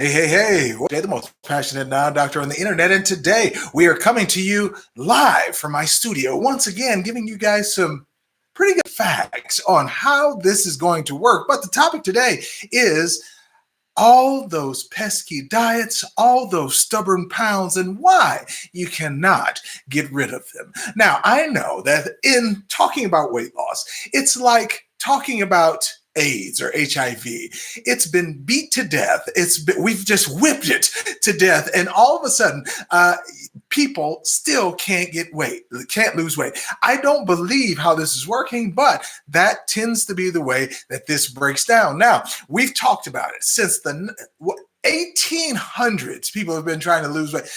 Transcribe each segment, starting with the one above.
Hey. Today, the most passionate non-doctor on the internet, and today we are coming to you live from my studio, once again, giving you guys some pretty good facts on how this is going to work. But the topic today is all those pesky diets, all those stubborn pounds, and why you cannot get rid of them. Now, I know that in talking about weight loss, it's like talking about AIDS or HIV. It's been beat to death. We've just whipped it to death, and all of a sudden, people still can't lose weight. I don't believe how this is working, but that tends to be the way that this breaks down. Now, we've talked about it since the 1800s. People have been trying to lose weight.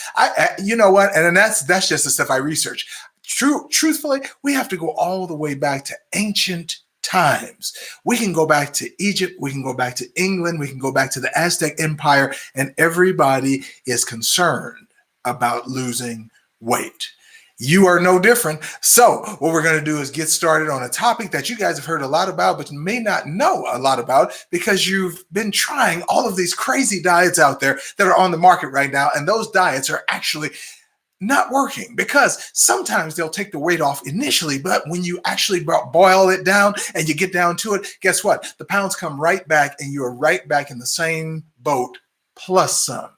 You know what? And that's just the stuff I research. Truthfully, we have to go all the way back to ancient times. We can go back to Egypt, we can go back to England, we can go back to the Aztec Empire, and everybody is concerned about losing weight. You are no different. So what we're going to do is get started on a topic that you guys have heard a lot about, but you may not know a lot about because you've been trying all of these crazy diets out there that are on the market right now, and those diets are actually not working because sometimes they'll take the weight off initially, but when you actually boil it down and you get down to it, guess what? The pounds come right back and you're right back in the same boat plus some.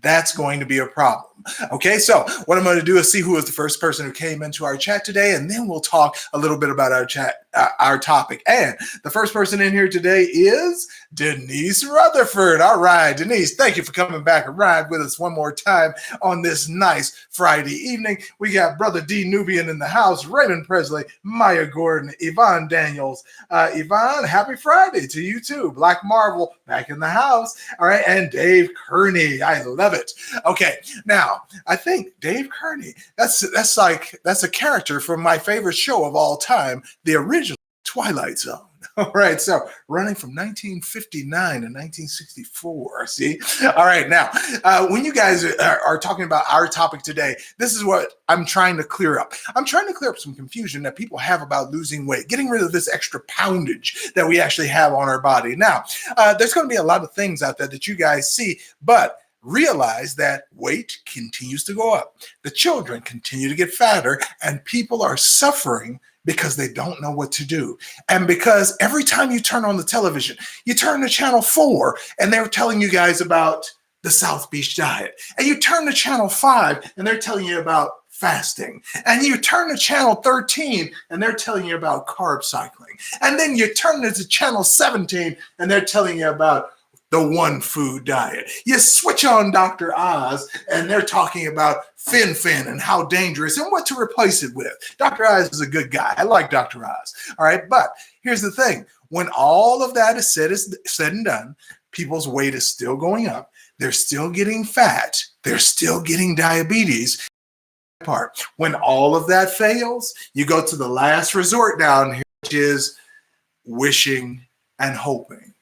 That's going to be a problem. Okay, so what I'm going to do is see who is the first person who came into our chat today, and then we'll talk a little bit about our topic. And the first person in here today is Denise Rutherford. All right, Denise, thank you for coming back and ride with us one more time on this nice Friday evening. We got Brother D. Nubian in the house, Raymond Presley, Maya Gordon, Yvonne Daniels. Yvonne, happy Friday to you too. Black Marvel back in the house. All right, and Dave Kearney. I love it. Okay, now, I think Dave Kearney, that's a character from my favorite show of all time, the original Twilight Zone. All right, so running from 1959 to 1964, see? All right, now, when you guys are talking about our topic today, this is what I'm trying to clear up. I'm trying to clear up some confusion that people have about losing weight, getting rid of this extra poundage that we actually have on our body. Now, there's going to be a lot of things out there that you guys see, but realize that weight continues to go up. The children continue to get fatter, and people are suffering because they don't know what to do. And because every time you turn on the television, you turn to channel 4 and they're telling you guys about the South Beach diet. And you turn to channel 5 and they're telling you about fasting. And you turn to channel 13 and they're telling you about carb cycling. And then you turn to channel 17 and they're telling you about the one food diet. You switch on Dr. Oz and they're talking about Fin and how dangerous and what to replace it with. Dr. Oz is a good guy. I like Dr. Oz. All right. But here's the thing. When all of that is said and done, people's weight is still going up. They're still getting fat. They're still getting diabetes. When all of that fails, you go to the last resort down here, which is wishing and hoping.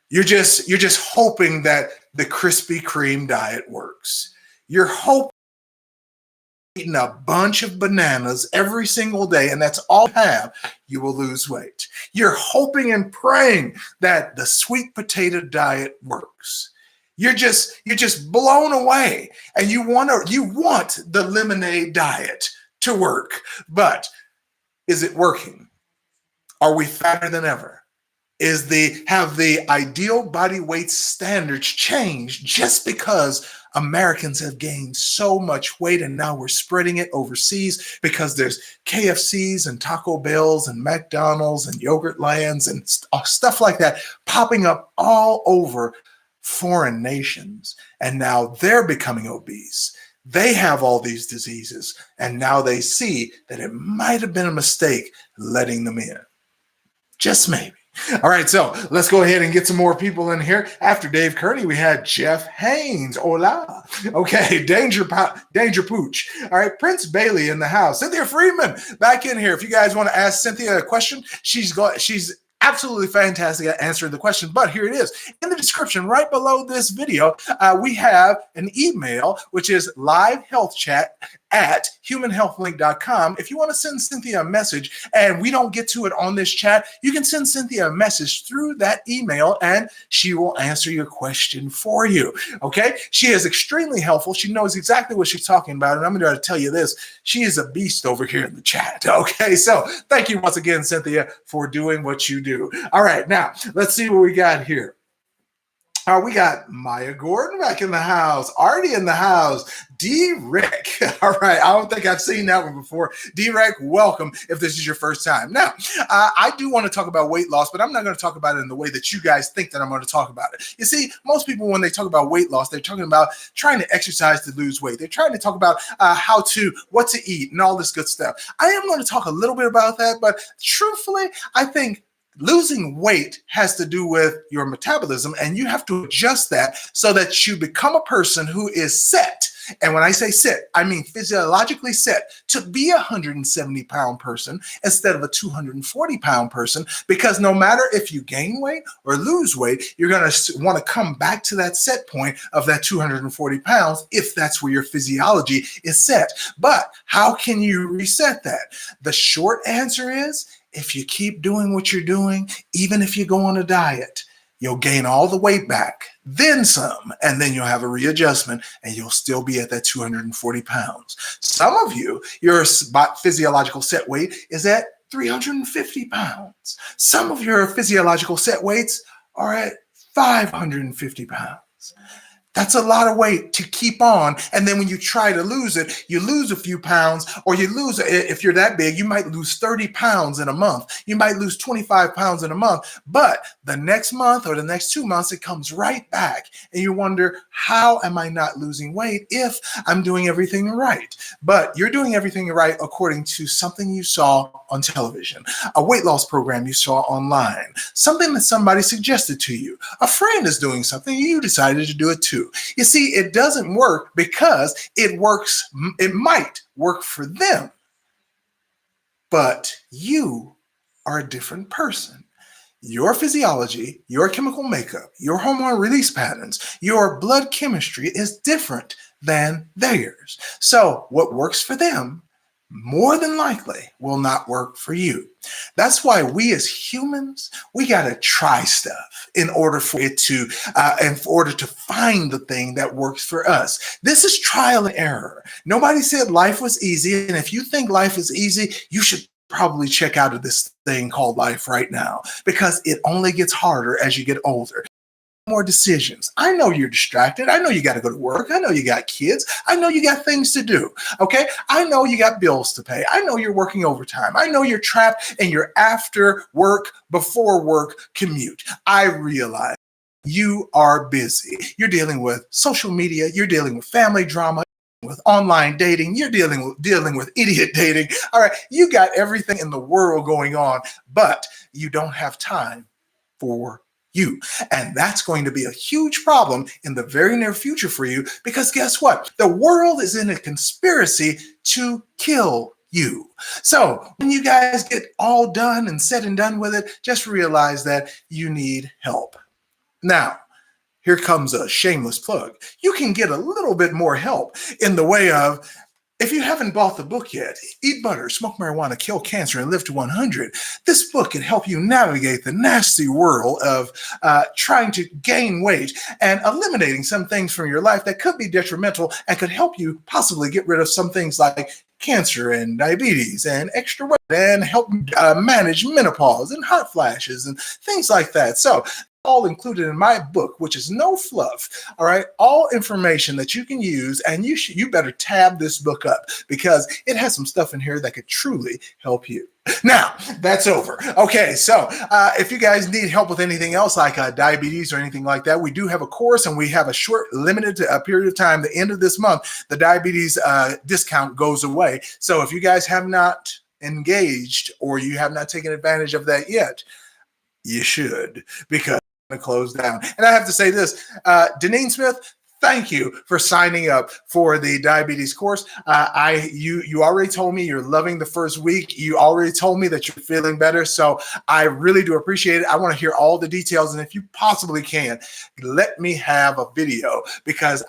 You're just hoping that the Krispy Kreme diet works. You're hoping eating a bunch of bananas every single day, and that's all you have, you will lose weight. You're hoping and praying that the sweet potato diet works. You're just blown away, and you want the lemonade diet to work. But is it working? Are we fatter than ever? Have the ideal body weight standards changed just because Americans have gained so much weight and now we're spreading it overseas because there's KFCs and Taco Bells and McDonald's and Yogurtlands and stuff like that popping up all over foreign nations, and now they're becoming obese. They have all these diseases, and now they see that it might have been a mistake letting them in. Just maybe. All right, so let's go ahead and get some more people in here. After Dave Kearney, we had Jeff Haynes. Hola. Okay, Danger Pooch. All right, Prince Bailey in the house. Cynthia Freeman back in here. If you guys want to ask Cynthia a question, she's absolutely fantastic at answering the question, but here it is. In the description right below this video, we have an email, which is livehealthchat at humanhealthlink.com. If you want to send Cynthia a message and we don't get to it on this chat, you can send Cynthia a message through that email and she will answer your question for you. Okay? She is extremely helpful. She knows exactly what she's talking about. And I'm going to tell you this, she is a beast over here in the chat. Okay? So thank you once again, Cynthia, for doing what you do. All right. Now, let's see what we got here. We got Maya Gordon back in the house, Artie in the house, D-Rick. All right, I don't think I've seen that one before. D-Rick, welcome if this is your first time. Now, I do want to talk about weight loss, but I'm not going to talk about it in the way that you guys think that I'm going to talk about it. You see, most people, when they talk about weight loss, they're talking about trying to exercise to lose weight. They're trying to talk about what to eat and all this good stuff. I am going to talk a little bit about that, but truthfully, I think losing weight has to do with your metabolism, and you have to adjust that so that you become a person who is set. And when I say set, I mean physiologically set to be a 170-pound person instead of a 240-pound person, because no matter if you gain weight or lose weight, you're going to want to come back to that set point of that 240 pounds if that's where your physiology is set. But how can you reset that? The short answer is, if you keep doing what you're doing, even if you go on a diet, you'll gain all the weight back, then some, and then you'll have a readjustment and you'll still be at that 240 pounds. Some of you, your physiological set weight is at 350 pounds. Some of your physiological set weights are at 550 pounds. That's a lot of weight to keep on. And then when you try to lose it, you lose a few pounds, or you lose, if you're that big, you might lose 30 pounds in a month. You might lose 25 pounds in a month, but the next month or the next 2 months, it comes right back. And you wonder, how am I not losing weight if I'm doing everything right? But you're doing everything right according to something you saw on television, a weight loss program you saw online, something that somebody suggested to you. A friend is doing something, you decided to do it too. You see, it doesn't work because it might work for them, but you are a different person. Your physiology, your chemical makeup, your hormone release patterns, your blood chemistry is different than theirs. So what works for them more than likely will not work for you. That's why we as humans, we got to try stuff in order for it to, in order to find the thing that works for us. This is trial and error. Nobody said life was easy. And if you think life is easy, you should probably check out of this thing called life right now, because it only gets harder as you get older. More decisions. I know you're distracted. I know you got to go to work. I know you got kids. I know you got things to do. Okay. I know you got bills to pay. I know you're working overtime. I know you're trapped in your after work, before work commute. I realize you are busy. You're dealing with social media. You're dealing with family drama, with online dating. You're dealing with idiot dating. All right. You got everything in the world going on, but you don't have time for you. And that's going to be a huge problem in the very near future for you, because guess what? The world is in a conspiracy to kill you. So when you guys get all done and said and done with it, just realize that you need help. Now, here comes a shameless plug. You can get a little bit more help in the way of, if you haven't bought the book yet, Eat Butter, Smoke Marijuana, Kill Cancer, and Live to 100, this book can help you navigate the nasty world of trying to gain weight and eliminating some things from your life that could be detrimental and could help you possibly get rid of some things like cancer and diabetes and extra weight, and help manage menopause and hot flashes and things like that. So all included in my book, which is no fluff. All right, all information that you can use, and you better tab this book up, because it has some stuff in here that could truly help you. Now that's over. Okay, so if you guys need help with anything else like diabetes or anything like that, we do have a course, and we have a short, limited period of time. The end of this month, the diabetes discount goes away. So if you guys have not engaged or you have not taken advantage of that yet, you should, because to close down. And I have to say this, Denise Smith, thank you for signing up for the diabetes course. You already told me you're loving the first week. You already told me that you're feeling better. So I really do appreciate it. I want to hear all the details. And if you possibly can, let me have a video, because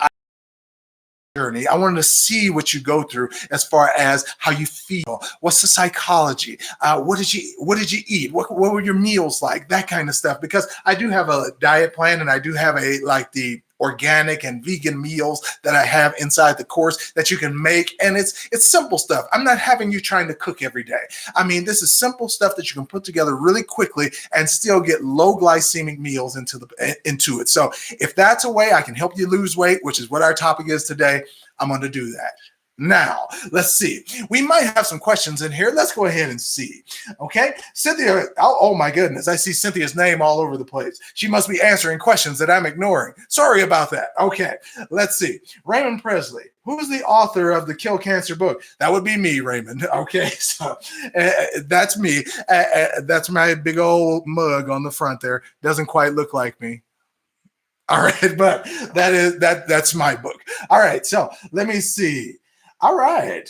journey. I wanted to see what you go through as far as how you feel. What's the psychology? What did you eat? What were your meals like? That kind of stuff. Because I do have a diet plan, and I do have the organic and vegan meals that I have inside the course that you can make. And it's simple stuff. I'm not having you trying to cook every day. I mean, this is simple stuff that you can put together really quickly and still get low glycemic meals into it. So if that's a way I can help you lose weight, which is what our topic is today, I'm going to do that. Now, let's see. We might have some questions in here. Let's go ahead and see. Okay. Cynthia, oh my goodness. I see Cynthia's name all over the place. She must be answering questions that I'm ignoring. Sorry about that. Okay. Let's see. Raymond Presley. Who's the author of the Kill Cancer book? That would be me, Raymond. Okay. So that's me. That's my big old mug on the front there. Doesn't quite look like me. All right. But that's my book. All right. So let me see. All right.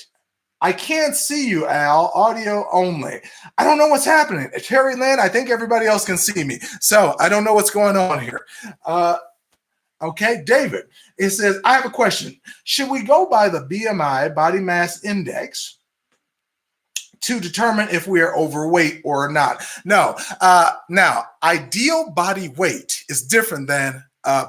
I can't see you, Al. Audio only. I don't know what's happening. Terry Lynn, I think everybody else can see me. So I don't know what's going on here. Okay, David. It says, I have a question. Should we go by the BMI, body mass index, to determine if we are overweight or not? No. Now, ideal body weight is different than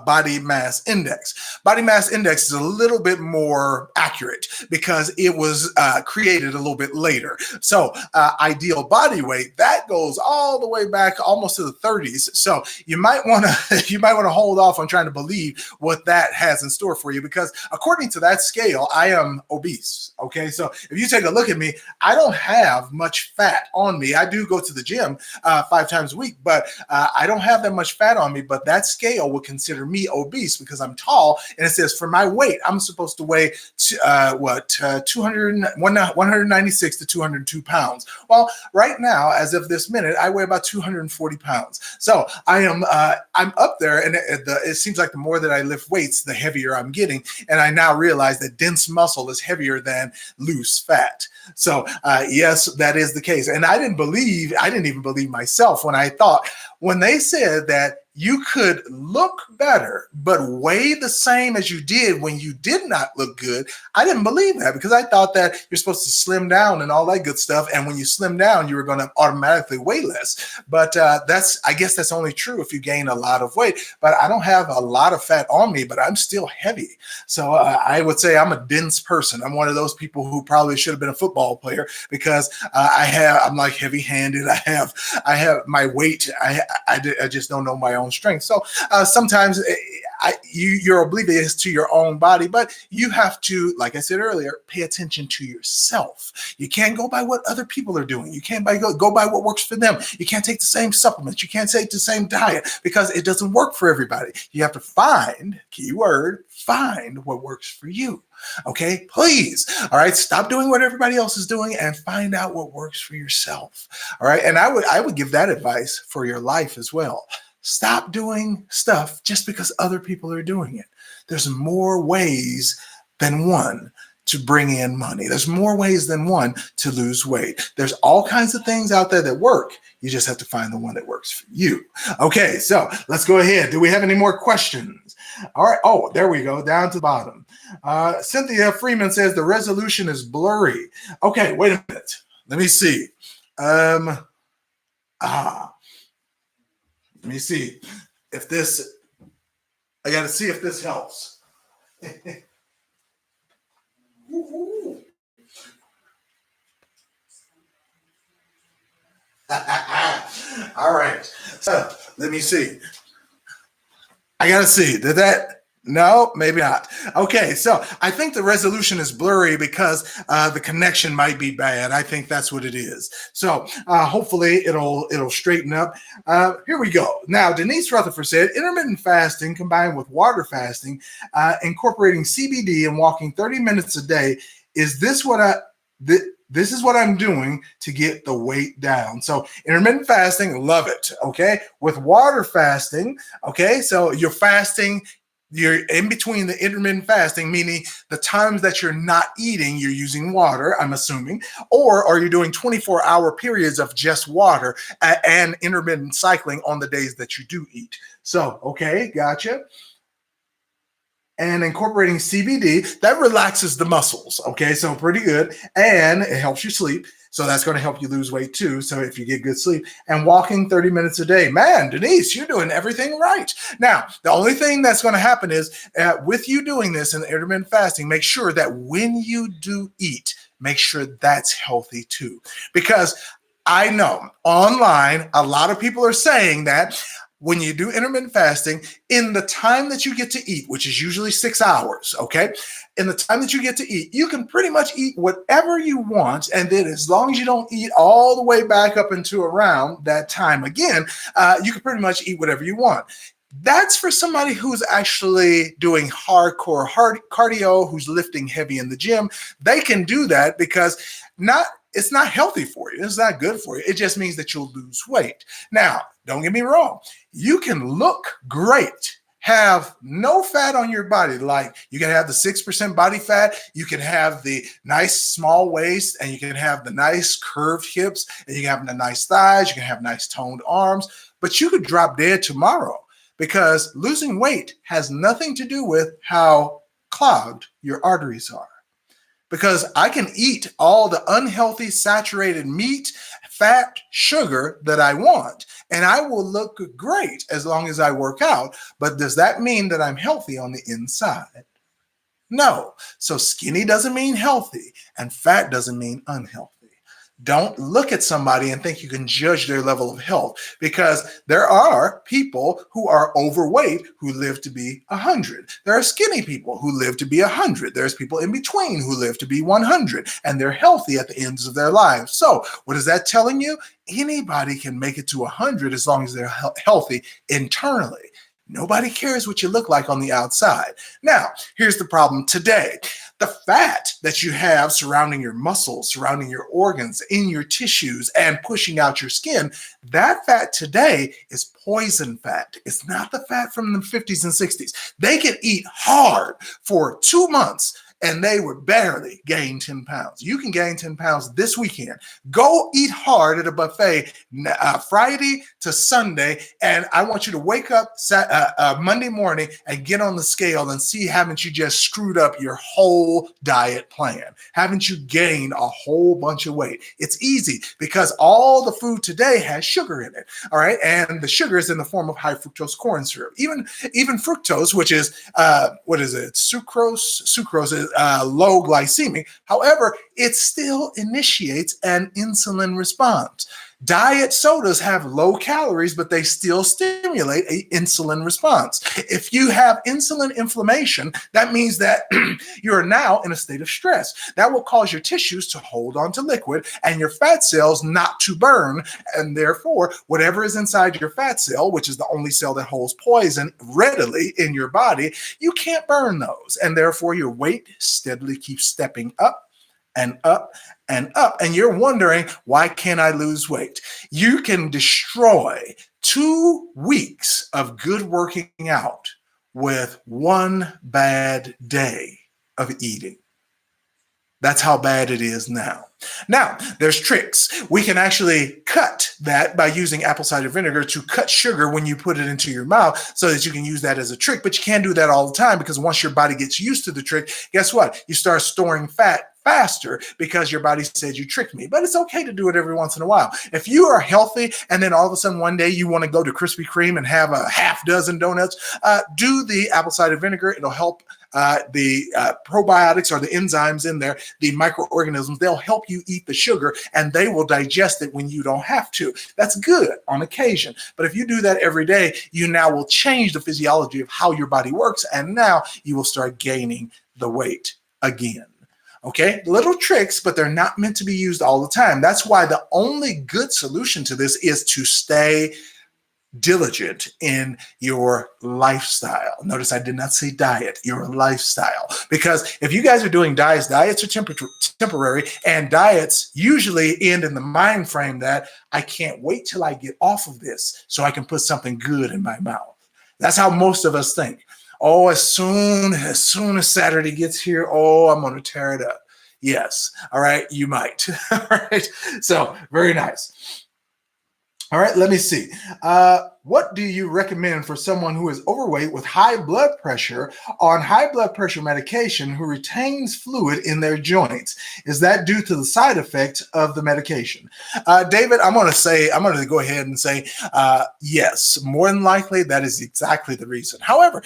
body mass index. Body mass index is a little bit more accurate because it was created a little bit later. So ideal body weight, that goes all the way back almost to the 30s. So you might want to hold off on trying to believe what that has in store for you, because according to that scale, I am obese. Okay, so if you take a look at me, I don't have much fat on me. I do go to the gym 5 times a week, but I don't have that much fat on me. But that scale will consider me obese because I'm tall, and it says for my weight, I'm supposed to weigh 196 to 202 pounds. Well, right now, as of this minute, I weigh about 240 pounds. So I am I'm up there, and it seems like the more that I lift weights, the heavier I'm getting. And I now realize that dense muscle is heavier than loose fat. So yes, that is the case. And I didn't even believe myself when they said that you could look better, but weigh the same as you did when you did not look good. I didn't believe that because I thought that you're supposed to slim down and all that good stuff. And when you slim down, you were going to automatically weigh less. But I guess that's only true if you gain a lot of weight. But I don't have a lot of fat on me, but I'm still heavy. So I would say I'm a dense person. I'm one of those people who probably should have been a football player because I'm like heavy-handed. I have my weight. I just don't know my own strength. So sometimes you're oblivious to your own body, but you have to, like I said earlier, pay attention to yourself. You can't go by what other people are doing. You can't go by what works for them. You can't take the same supplements. You can't take the same diet because it doesn't work for everybody. You have to find, keyword, find what works for you. Okay, please. All right, stop doing what everybody else is doing and find out what works for yourself. All right, and I would give that advice for your life as well. Stop doing stuff just because other people are doing it. There's more ways than one to bring in money. There's more ways than one to lose weight. There's all kinds of things out there that work. You just have to find the one that works for you. Okay, so let's go ahead. Do we have any more questions? All right. Oh, there we go. Down to the bottom. Cynthia Freeman says the resolution is blurry. Okay, wait a minute. Let me see. Let me see if this, I got to see if this helps. All right. So let me see. I got to see. Did that? No, maybe not. Okay, so I think the resolution is blurry because the connection might be bad. I think that's what it is. So hopefully it'll straighten up. Here we go. Now, Denise Rutherford said, intermittent fasting combined with water fasting, incorporating CBD and walking 30 minutes a day. Is this what this is what I'm doing to get the weight down. So intermittent fasting, love it. Okay. With water fasting, okay. So you're fasting. You're in between the intermittent fasting, meaning the times that you're not eating, you're using water, I'm assuming, or are you doing 24-hour periods of just water and intermittent cycling on the days that you do eat? So, okay, gotcha. and incorporating CBD, that relaxes the muscles. Okay, so pretty good. And it helps you sleep. So that's going to help you lose weight too. So if you get good sleep, and walking 30 minutes a day, man, Denise, you're doing everything right. Now, the only thing that's going to happen is with you doing this in intermittent fasting, make sure that when you do eat, make sure that's healthy too. Because I know online, a lot of people are saying that when you do intermittent fasting, in the time that you get to eat, which is usually 6 hours, okay? In the time that you get to eat, you can pretty much eat whatever you want. And then as long as you don't eat all the way back up into around that time again, you can pretty much eat whatever you want. That's for somebody who's actually doing hardcore cardio, who's lifting heavy in the gym. They can do that because it's not healthy for you. It's not good for you. It just means that you'll lose weight. Now, don't get me wrong. You can look great, have no fat on your body. Like you can have the 6% body fat. You can have the nice small waist, and you can have the nice curved hips, and you can have the nice thighs. You can have nice toned arms, but you could drop dead tomorrow because losing weight has nothing to do with how clogged your arteries are. Because I can eat all the unhealthy saturated meat, fat, sugar that I want, and I will look great as long as I work out. But does that mean that I'm healthy on the inside? No. So skinny doesn't mean healthy, and fat doesn't mean unhealthy. Don't look at somebody and think you can judge their level of health, because there are people who are overweight who live to be 100. There are skinny people who live to be 100. There's people in between who live to be 100, and they're healthy at the ends of their lives. So what is that telling you? Anybody can make it to 100 as long as they're healthy internally. Nobody cares what you look like on the outside. Now, here's the problem today. The fat that you have surrounding your muscles, surrounding your organs, in your tissues, and pushing out your skin, that fat today is poison fat. It's not the fat from the 50s and 60s. They can eat hard for 2 months and they would barely gain 10 pounds. You can gain 10 pounds this weekend. Go eat hard at a buffet Friday to Sunday, and I want you to wake up Monday morning and get on the scale and see, haven't you just screwed up your whole diet plan? Haven't you gained a whole bunch of weight? It's easy because all the food today has sugar in it, all right? And the sugar is in the form of high fructose corn syrup. Even fructose, which is, what is it? Sucrose is low glycemic. However, it still initiates an insulin response. Diet sodas have low calories, but they still stimulate an insulin response. If you have insulin inflammation, that means that you're now in a state of stress. That will cause your tissues to hold on to liquid and your fat cells not to burn. And therefore, whatever is inside your fat cell, which is the only cell that holds poison readily in your body, you can't burn those. And therefore, your weight steadily keeps stepping up and up and up. And you're wondering, why can't I lose weight? You can destroy 2 weeks of good working out with 1 bad day of eating. That's how bad it is now. Now, there's tricks. We can actually cut that by using apple cider vinegar to cut sugar when you put it into your mouth so that you can use that as a trick. But you can't do that all the time, because once your body gets used to the trick, guess what? You start storing fat faster because your body says you tricked me. But it's okay to do it every once in a while. If you are healthy and then all of a sudden one day you want to go to Krispy Kreme and have a half dozen donuts, do the apple cider vinegar. It'll help the probiotics, or the enzymes in there, the microorganisms. They'll help you eat the sugar and they will digest it when you don't have to. That's good on occasion. But if you do that every day, you now will change the physiology of how your body works, and now you will start gaining the weight again. Okay, little tricks, but they're not meant to be used all the time. That's why the only good solution to this is to stay diligent in your lifestyle. Notice I did not say diet, your lifestyle. Because if you guys are doing diets are temporary, and diets usually end in the mind frame that I can't wait till I get off of this so I can put something good in my mouth. That's how most of us think. Oh, as soon as Saturday gets here, oh, I'm going to tear it up. Yes. All right. You might. All right. So very nice. All right. Let me see. what do you recommend for someone who is overweight with high blood pressure on high blood pressure medication who retains fluid in their joints? Is that due to the side effect of the medication? David, I'm going to go ahead and say yes. More than likely, that is exactly the reason. However,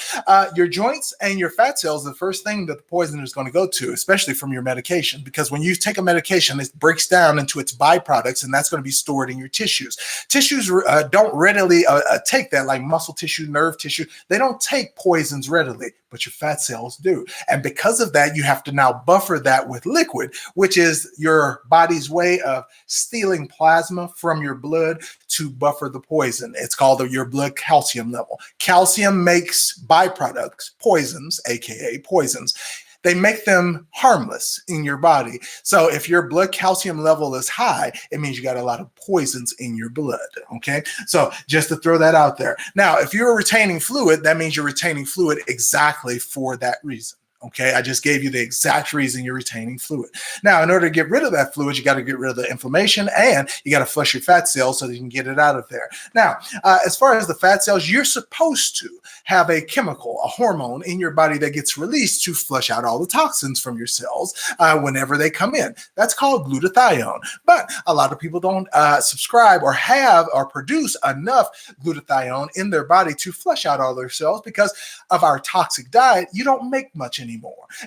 your joints and your fat cells are the first thing that the poison is going to go to, especially from your medication, because when you take a medication, it breaks down into its byproducts, and that's going to be stored in your tissues. Tissues don't readily take that, like muscle tissue, nerve tissue. They don't take poisons readily, but your fat cells do. And because of that, you have to now buffer that with liquid, which is your body's way of stealing plasma from your blood to buffer the poison. It's called your blood calcium level. Calcium makes byproducts, poisons, aka poisons. They make them harmless in your body. So if your blood calcium level is high, it means you got a lot of poisons in your blood, okay? So just to throw that out there. Now, if you're retaining fluid, that means you're retaining fluid exactly for that reason. Okay, I just gave you the exact reason you're retaining fluid. Now, in order to get rid of that fluid, you got to get rid of the inflammation, and you got to flush your fat cells so that you can get it out of there. Now, as far as the fat cells, you're supposed to have a chemical, a hormone in your body that gets released to flush out all the toxins from your cells whenever they come in. That's called glutathione. But a lot of people don't subscribe or have or produce enough glutathione in their body to flush out all their cells because of our toxic diet. You don't make much anymore.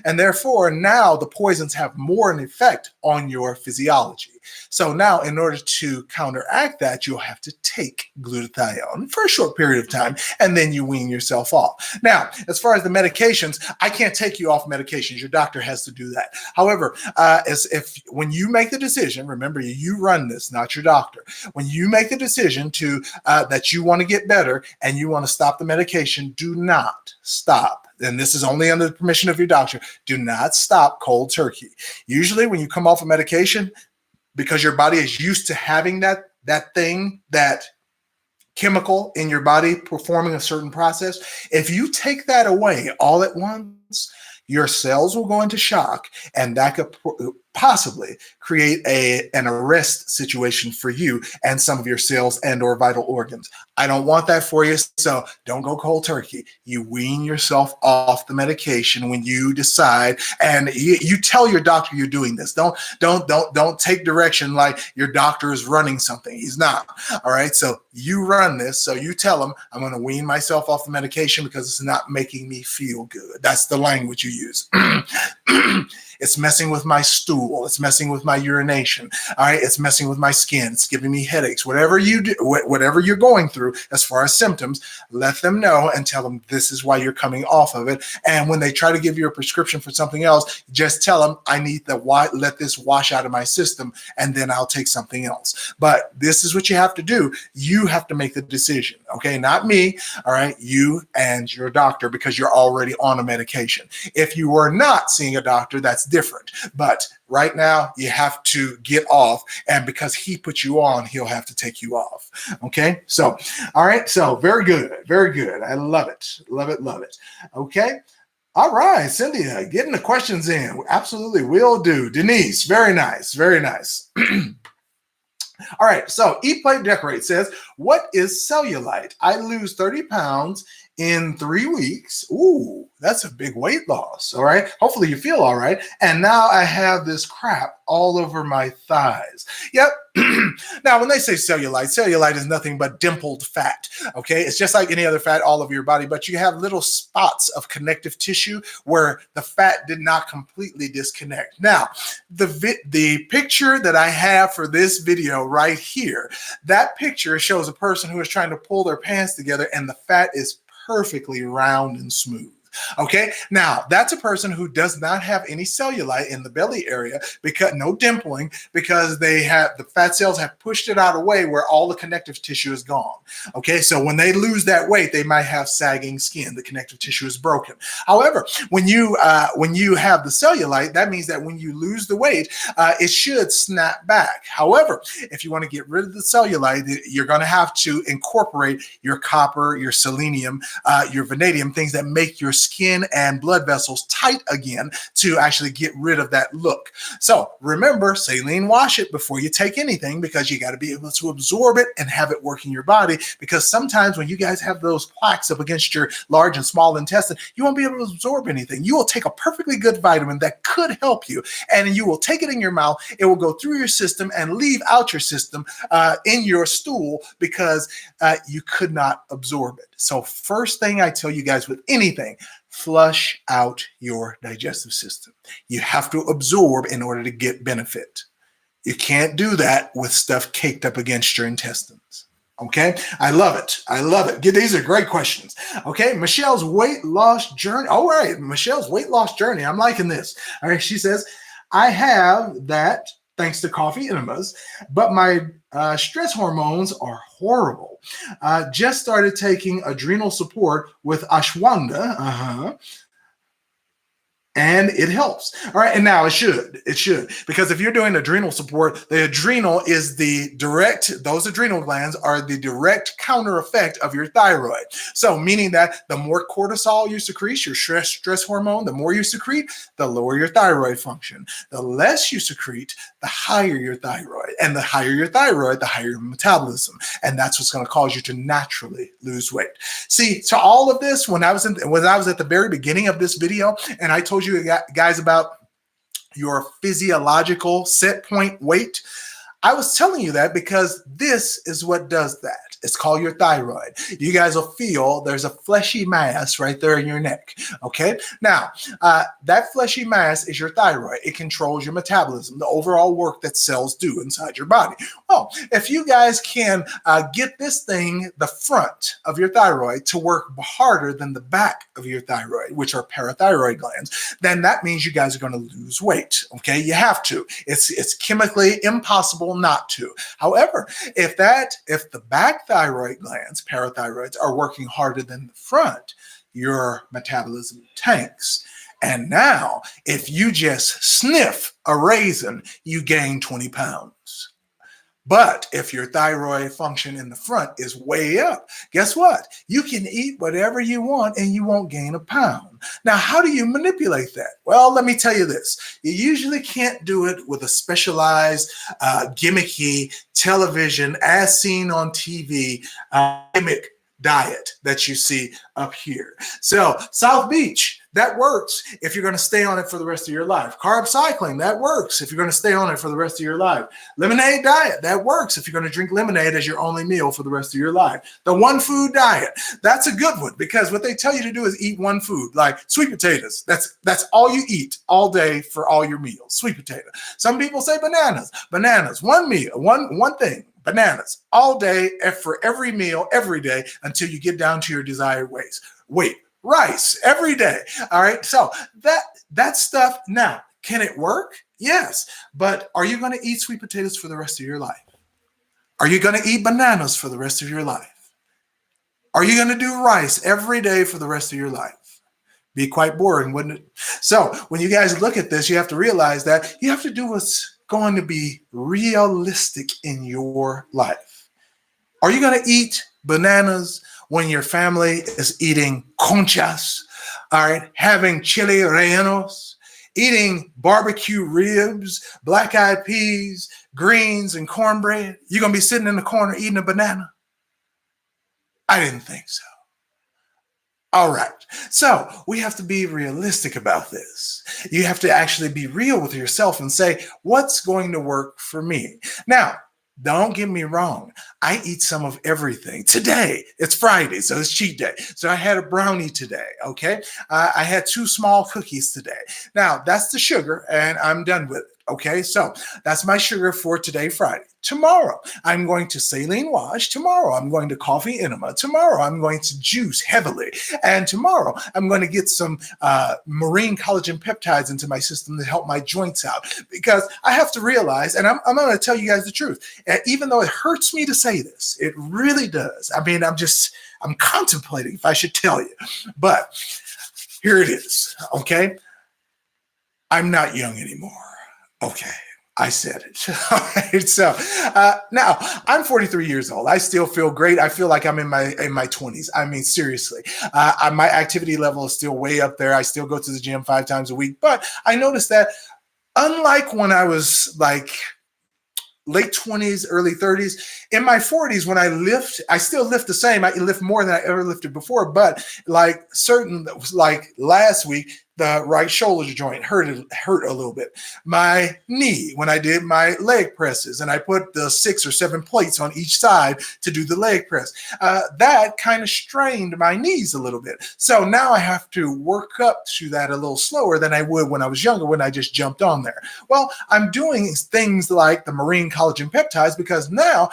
And therefore, now the poisons have more an effect on your physiology. So now, in order to counteract that, you'll have to take glutathione for a short period of time, and then you wean yourself off. Now, as far as the medications, I can't take you off medications. Your doctor has to do that. However, when you make the decision, remember, you run this, not your doctor. When you make the decision to that you want to get better and you want to stop the medication, do not stop. And this is only under the permission of your doctor. Do not stop cold turkey. Usually when you come off a medication, because your body is used to having that chemical in your body performing a certain process, if you take that away all at once, your cells will go into shock, and that could possibly create an arrest situation for you and some of your cells and or vital organs. I don't want that for you, so don't go cold turkey. You wean yourself off the medication when you decide, and you tell your doctor you're doing this. Don't take direction like your doctor is running something. He's not. All right, so you run this. So you tell him, I'm going to wean myself off the medication because it's not making me feel good. That's the language you use. It's messing with my stool. It's messing with my urination. All right. It's messing with my skin. It's giving me headaches. Whatever you do, whatever you're going through as far as symptoms, let them know and tell them this is why you're coming off of it. And when they try to give you a prescription for something else, just tell them I need to let this wash out of my system, and then I'll take something else. But this is what you have to do. You have to make the decision. Okay. Not me. All right. You and your doctor, because you're already on a medication. If you were not seeing a doctor, that's different. But right now you have to get off, and because he put you on, he'll have to take you off. Okay. So, all right. So very good. Very good. I love it. Love it. Love it. Okay. All right. Cynthia, getting the questions in. Absolutely. Will do. Denise. Very nice. Very nice. All right. So Eat, Play, Decorate says, what is cellulite? I lose 30 pounds in 3 weeks. Ooh, that's a big weight loss. All right. Hopefully you feel all right. And now I have this crap all over my thighs. Yep. Now, when they say cellulite is nothing but dimpled fat. Okay. It's just like any other fat all over your body, but you have little spots of connective tissue where the fat did not completely disconnect. Now, the picture that I have for this video right here, that picture shows a person who is trying to pull their pants together, and the fat is perfectly round and smooth. Okay, now that's a person who does not have any cellulite in the belly area, because no dimpling, because they have the fat cells have pushed it out of the way where all the connective tissue is gone. Okay, so when they lose that weight, they might have sagging skin. The connective tissue is broken. However, when you have the cellulite, that means that when you lose the weight, it should snap back. However, if you want to get rid of the cellulite, you're going to have to incorporate your copper, your selenium, your vanadium, things that make your skin and blood vessels tight tight again to actually get rid of that look. So remember, saline wash it before you take anything, because you got to be able to absorb it and have it work in your body. Because sometimes when you guys have those plaques up against your large and small intestine, you won't be able to absorb anything. You will take a perfectly good vitamin that could help you, and you will take it in your mouth. It will go through your system and leave out your system in your stool, because you could not absorb it. So first thing I tell you guys with anything, flush out your digestive system. You have to absorb in order to get benefit. You can't do that with stuff caked up against your intestines. Okay, I love it. I love it. These are great questions. Okay, Michelle's weight loss journey. All right, Michelle's weight loss journey. I'm liking this. All right, she says, I have that thanks to coffee enemas, but my stress hormones are horrible. Just started taking adrenal support with ashwagandha. And it helps. All right. And now it should, because if you're doing adrenal support, the adrenal is those adrenal glands are the direct counter effect of your thyroid. So meaning that the more cortisol you secrete, your stress hormone, the more you secrete, the lower your thyroid function. The less you secrete, the higher your thyroid. And the higher your thyroid, the higher your metabolism. And that's what's going to cause you to naturally lose weight. See, to all of this, when I was at the very beginning of this video, and I told you guys about your physiological set point weight, I was telling you that because this is what does that. It's called your thyroid. You guys will feel there's a fleshy mass right there in your neck. Okay. Now, that fleshy mass is your thyroid. It controls your metabolism, the overall work that cells do inside your body. Well, if you guys can get this thing, the front of your thyroid, to work harder than the back of your thyroid, which are parathyroid glands, then that means you guys are going to lose weight. Okay. You have to. It's chemically impossible not to. However, if the back thyroid glands, parathyroids, are working harder than the front, your metabolism tanks. And now, if you just sniff a raisin, you gain 20 pounds. But if your thyroid function in the front is way up, guess what? You can eat whatever you want and you won't gain a pound. Now, how do you manipulate that? Well, let me tell you this. You usually can't do it with a specialized, gimmicky television, as seen on TV, gimmick diet that you see up here. So South Beach, that works if you're going to stay on it for the rest of your life. Carb cycling, that works if you're going to stay on it for the rest of your life. Lemonade diet, that works if you're going to drink lemonade as your only meal for the rest of your life. The one food diet, that's a good one, because what they tell you to do is eat one food, like sweet potatoes. That's all you eat all day for all your meals, sweet potato. Some people say bananas, one meal, one thing. Bananas all day for every meal, every day, until you get down to your desired weight. Rice every day. All right. So that stuff, now, can it work? Yes. But are you going to eat sweet potatoes for the rest of your life? Are you going to eat bananas for the rest of your life? Are you going to do rice every day for the rest of your life? Be quite boring, wouldn't it? So when you guys look at this, you have to realize that you have to do what's going to be realistic in your life. Are you going to eat bananas when your family is eating conchas, all right, having chili rellenos, eating barbecue ribs, black-eyed peas, greens, and cornbread? You're going to be sitting in the corner eating a banana? I didn't think so. All right. So we have to be realistic about this. You have to actually be real with yourself and say, what's going to work for me? Now, don't get me wrong. I eat some of everything. Today, it's Friday, so it's cheat day. So I had a brownie today, okay? I had 2 small cookies today. Now, that's the sugar, and I'm done with it. Okay, so that's my sugar for today, Friday. Tomorrow, I'm going to saline wash. Tomorrow, I'm going to coffee enema. Tomorrow, I'm going to juice heavily. And tomorrow, I'm going to get some marine collagen peptides into my system to help my joints out. Because I have to realize, and I'm going to tell you guys the truth, even though it hurts me to say this, it really does. I mean, I'm contemplating if I should tell you. But here it is, okay? I'm not young anymore. Okay. I said it. All right. So now I'm 43 years old. I still feel great. I feel like I'm in my 20s. I mean, seriously, my activity level is still way up there. I still go to the gym 5 times a week. But I noticed that unlike when I was like late 20s, early 30s, in my 40s, when I lift, I still lift the same. I lift more than I ever lifted before. But like last week, the right shoulder joint hurt a little bit. My knee, when I did my leg presses and I put the 6 or 7 plates on each side to do the leg press, that kind of strained my knees a little bit. So now I have to work up to that a little slower than I would when I was younger, when I just jumped on there. Well, I'm doing things like the marine collagen peptides because now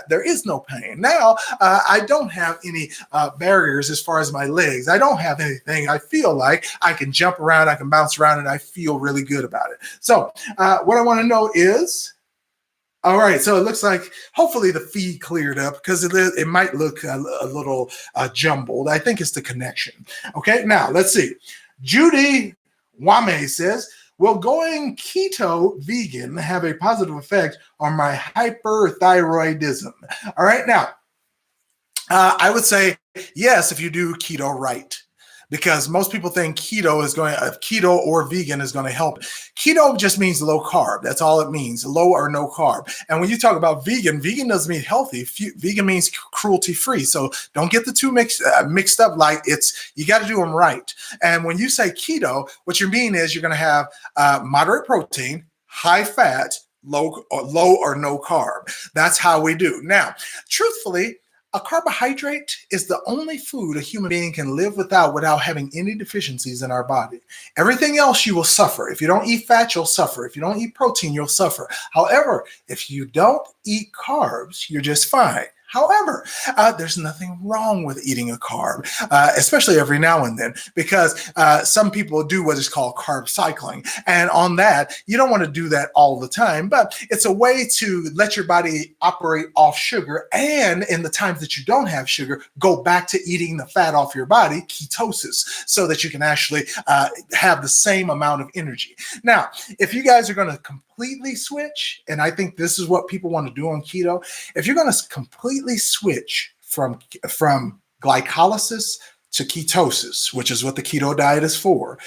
there is no pain. Now I don't have any barriers as far as my legs. I don't have anything. I feel like I can jump around, I can bounce around, and I feel really good about it. So what I want to know is, all right, so it looks like hopefully the feed cleared up because it might look a little jumbled. I think it's the connection. Okay, now let's see. Judy Wame says, will going keto vegan have a positive effect on my hyperthyroidism? All right, now I would say yes if you do keto right. Because most people think keto or vegan is going to help. Keto just means low carb. That's all it means, low or no carb. And when you talk about vegan doesn't mean healthy. Vegan means cruelty free. So don't get the two mixed up. Like you got to do them right. And when you say keto, what you mean is you're going to have moderate protein, high fat, low or no carb. That's how we do. Now, truthfully, a carbohydrate is the only food a human being can live without having any deficiencies in our body. Everything else you will suffer. If you don't eat fat, you'll suffer. If you don't eat protein, you'll suffer. However, if you don't eat carbs, you're just fine. However, there's nothing wrong with eating a carb, especially every now and then, because some people do what is called carb cycling. And on that, you don't want to do that all the time, but it's a way to let your body operate off sugar. And in the times that you don't have sugar, go back to eating the fat off your body, ketosis, so that you can actually have the same amount of energy. Now, if you guys are going to completely switch, and I think this is what people want to do on keto, if you're going to completely switch from glycolysis to ketosis, which is what the keto diet is for,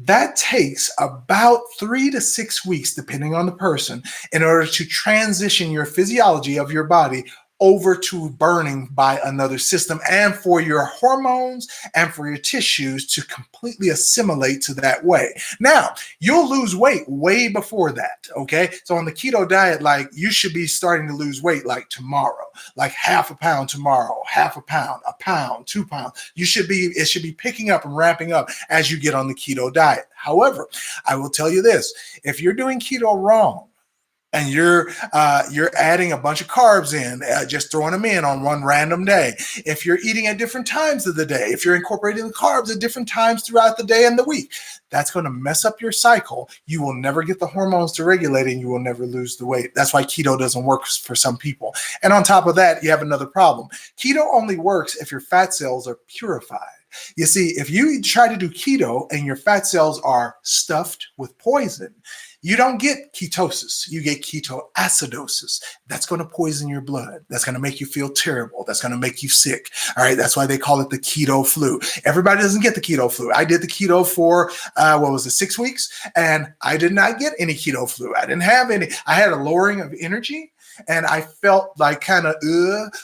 that takes about 3 to 6 weeks, depending on the person, in order to transition your physiology of your body over to burning by another system, and for your hormones and for your tissues to completely assimilate to that way. Now, you'll lose weight way before that, okay? So on the keto diet, like, you should be starting to lose weight like tomorrow, like half a pound tomorrow, half a pound, 2 pounds. It should be picking up and ramping up as you get on the keto diet. However, I will tell you this, if you're doing keto wrong, and you're adding a bunch of carbs in, just throwing them in on one random day. If you're eating at different times of the day, if you're incorporating the carbs at different times throughout the day and the week, that's going to mess up your cycle. You will never get the hormones to regulate, and you will never lose the weight. That's why keto doesn't work for some people. And on top of that, you have another problem. Keto only works if your fat cells are purified. You see, if you try to do keto and your fat cells are stuffed with poison, you don't get ketosis. You get ketoacidosis. That's going to poison your blood. That's going to make you feel terrible. That's going to make you sick. All right. That's why they call it the keto flu. Everybody doesn't get the keto flu. I did the keto for, 6 weeks? And I did not get any keto flu. I didn't have any. I had a lowering of energy, and I felt like kind of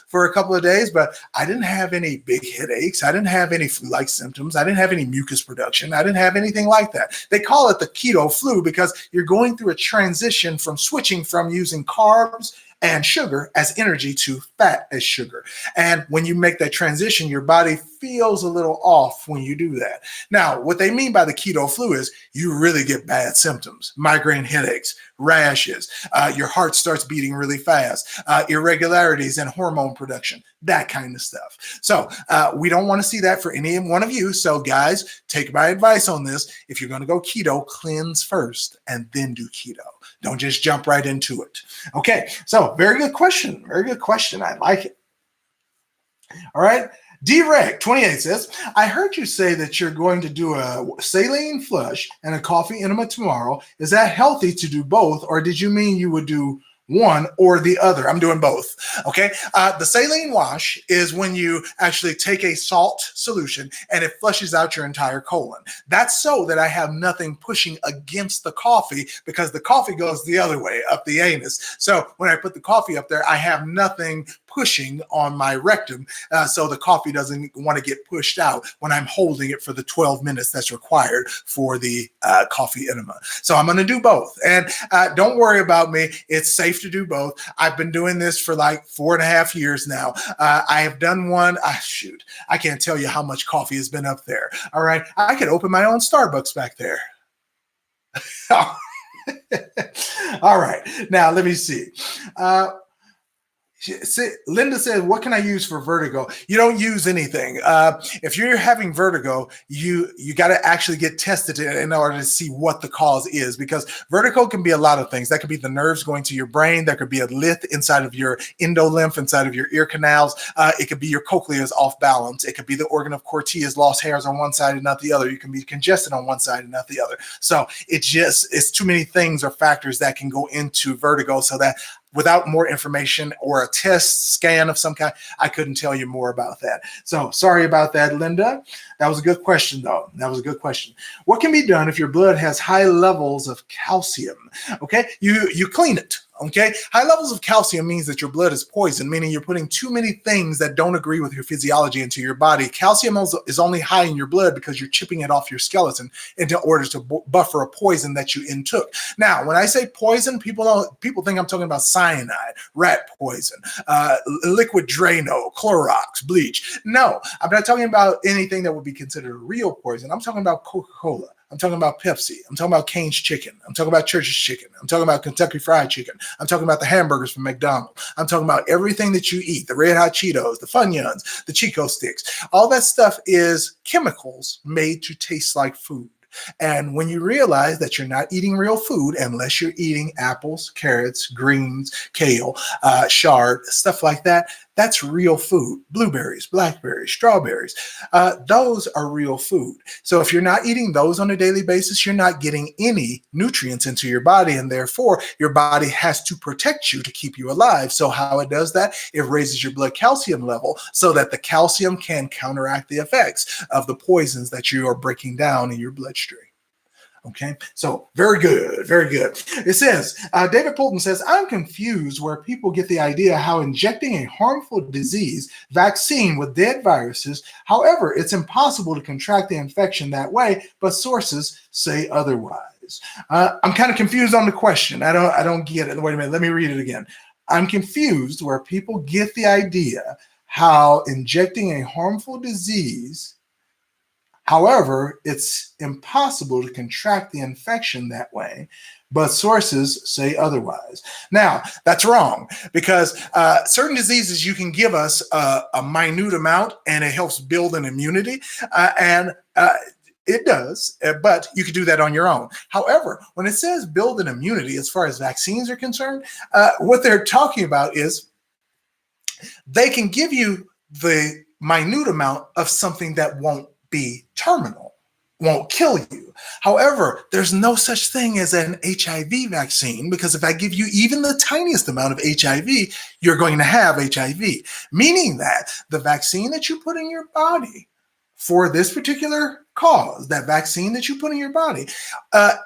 for a couple of days, but I didn't have any big headaches. I didn't have any flu-like symptoms. I didn't have any mucus production. I didn't have anything like that. They call it the keto flu because you're going through a transition from switching from using carbs and sugar as energy to fat as sugar. And when you make that transition, your body feels a little off when you do that. Now, what they mean by the keto flu is you really get bad symptoms, migraine headaches, rashes, your heart starts beating really fast, irregularities in hormone production, that kind of stuff. So we don't want to see that for any one of you. So guys, take my advice on this. If you're going to go keto, cleanse first and then do keto. Don't just jump right into it. Okay, so very good question. Very good question. I like it. All right. Direct 28 says, I heard you say that you're going to do a saline flush and a coffee enema tomorrow. Is that healthy to do both, or did you mean you would do one or the other? I'm doing both. Okay. The saline wash is when you actually take a salt solution and it flushes out your entire colon. That's so that I have nothing pushing against the coffee, because the coffee goes the other way up the anus. So when I put the coffee up there, I have nothing pushing on my rectum, so the coffee doesn't want to get pushed out when I'm holding it for the 12 minutes that's required for the coffee enema. So I'm going to do both. And don't worry about me. It's safe to do both. I've been doing this for like 4.5 years now. I have done one. Shoot, I can't tell you how much coffee has been up there. All right. I could open my own Starbucks back there. All right. Now, let me see. Linda says, what can I use for vertigo? You don't use anything. If you're having vertigo, you got to actually get tested in order to see what the cause is, because vertigo can be a lot of things. That could be the nerves going to your brain. There could be a lith inside of your endolymph, inside of your ear canals. It could be your cochlea is off balance. It could be the organ of Corti has lost hairs on one side and not the other. You can be congested on one side and not the other. So it's too many things or factors that can go into vertigo, so that without more information or a test scan of some kind, I couldn't tell you more about that. So sorry about that, Linda. That was a good question, though. That was a good question. What can be done if your blood has high levels of calcium? Okay, you clean it. Okay, high levels of calcium means that your blood is poisoned, meaning you're putting too many things that don't agree with your physiology into your body. Calcium is only high in your blood because you're chipping it off your skeleton in order to buffer a poison that you intook. Now, when I say poison, people think I'm talking about cyanide, rat poison, liquid Drano, Clorox, bleach. No, I'm not talking about anything that would be considered a real poison. I'm talking about Coca-Cola. I'm talking about Pepsi. I'm talking about Cane's chicken. I'm talking about Church's chicken. I'm talking about Kentucky Fried Chicken. I'm talking about the hamburgers from McDonald's. I'm talking about everything that you eat, the Red Hot Cheetos, the Funyuns, the Chico sticks. All that stuff is chemicals made to taste like food. And when you realize that you're not eating real food, unless you're eating apples, carrots, greens, kale, chard, stuff like that, that's real food. Blueberries, blackberries, strawberries, those are real food. So if you're not eating those on a daily basis, you're not getting any nutrients into your body, and therefore your body has to protect you to keep you alive. So how it does that? It raises your blood calcium level so that the calcium can counteract the effects of the poisons that you are breaking down in your bloodstream. Okay, so very good, very good. It says, David Polton says, I'm confused where people get the idea how injecting a harmful disease vaccine with dead viruses, however, it's impossible to contract the infection that way, but sources say otherwise. I'm kind of confused on the question. I don't get it. Wait a minute, let me read it again. I'm confused where people get the idea how injecting a harmful disease, however, it's impossible to contract the infection that way, but sources say otherwise. Now, that's wrong, because certain diseases you can give us a minute amount and it helps build an immunity, it does, but you could do that on your own. However, when it says build an immunity, as far as vaccines are concerned, what they're talking about is they can give you the minute amount of something that won't be terminal, won't kill you. However, there's no such thing as an HIV vaccine, because if I give you even the tiniest amount of HIV, you're going to have HIV, meaning that the vaccine that you put in your body for this particular cause, that vaccine that you put in your body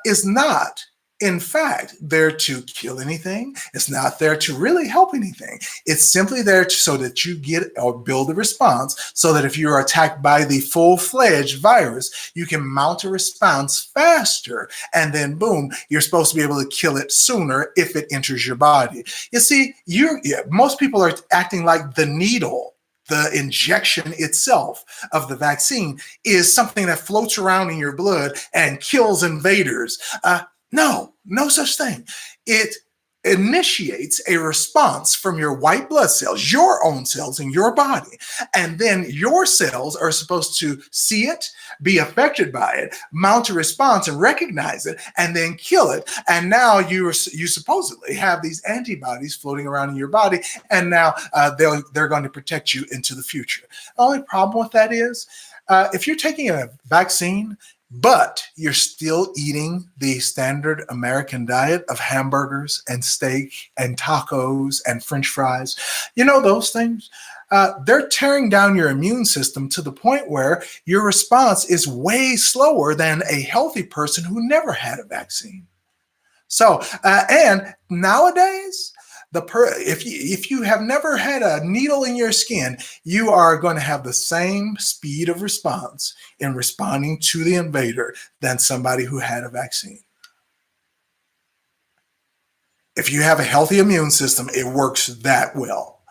is not, in fact, there to kill anything. It's not there to really help anything. It's simply there so that you get or build a response, so that if you are attacked by the full-fledged virus, you can mount a response faster, and then boom, you're supposed to be able to kill it sooner if it enters your body. You see, most people are acting like the needle, the injection itself of the vaccine, is something that floats around in your blood and kills invaders. No such thing. It initiates a response from your white blood cells, your own cells in your body. And then your cells are supposed to see it, be affected by it, mount a response and recognize it, and then kill it. And now you supposedly have these antibodies floating around in your body, and now they're going to protect you into the future. The only problem with that is if you're taking a vaccine, but you're still eating the standard American diet of hamburgers and steak and tacos and French fries, you know, those things, they're tearing down your immune system to the point where your response is way slower than a healthy person who never had a vaccine. So, and nowadays, if you have never had a needle in your skin, you are going to have the same speed of response in responding to the invader than somebody who had a vaccine. If you have a healthy immune system, it works that well.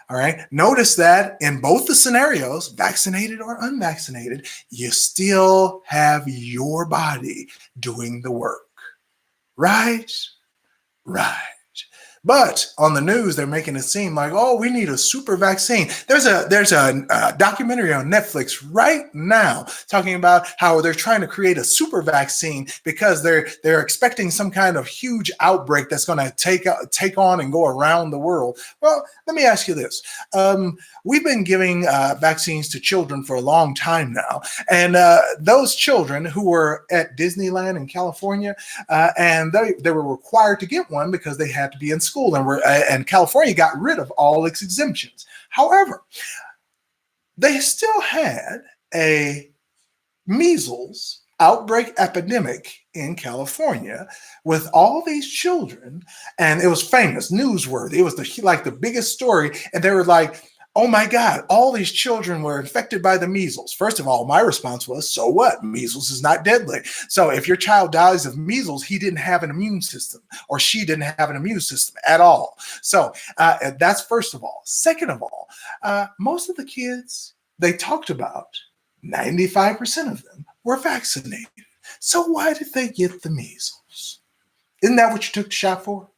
All right. Notice that in both the scenarios, vaccinated or unvaccinated, you still have your body doing the work. Right? Right. But on the news, they're making it seem like, oh, we need a super vaccine. There's a documentary on Netflix right now talking about how they're trying to create a super vaccine because they're expecting some kind of huge outbreak that's going to take on and go around the world. Well, let me ask you this. We've been giving vaccines to children for a long time now. And those children who were at Disneyland in California, and they were required to get one because they had to be in school, and California got rid of all its exemptions. However, they still had a measles outbreak epidemic in California with all these children, and it was famous, newsworthy. It was the biggest story, and they were like, oh my God, all these children were infected by the measles. First of all, my response was, so what? Measles is not deadly. So if your child dies of measles, he didn't have an immune system, or she didn't have an immune system at all. So that's first of all. Second of all, most of the kids they talked about, 95% of them were vaccinated. So why did they get the measles? Isn't that what you took the shot for?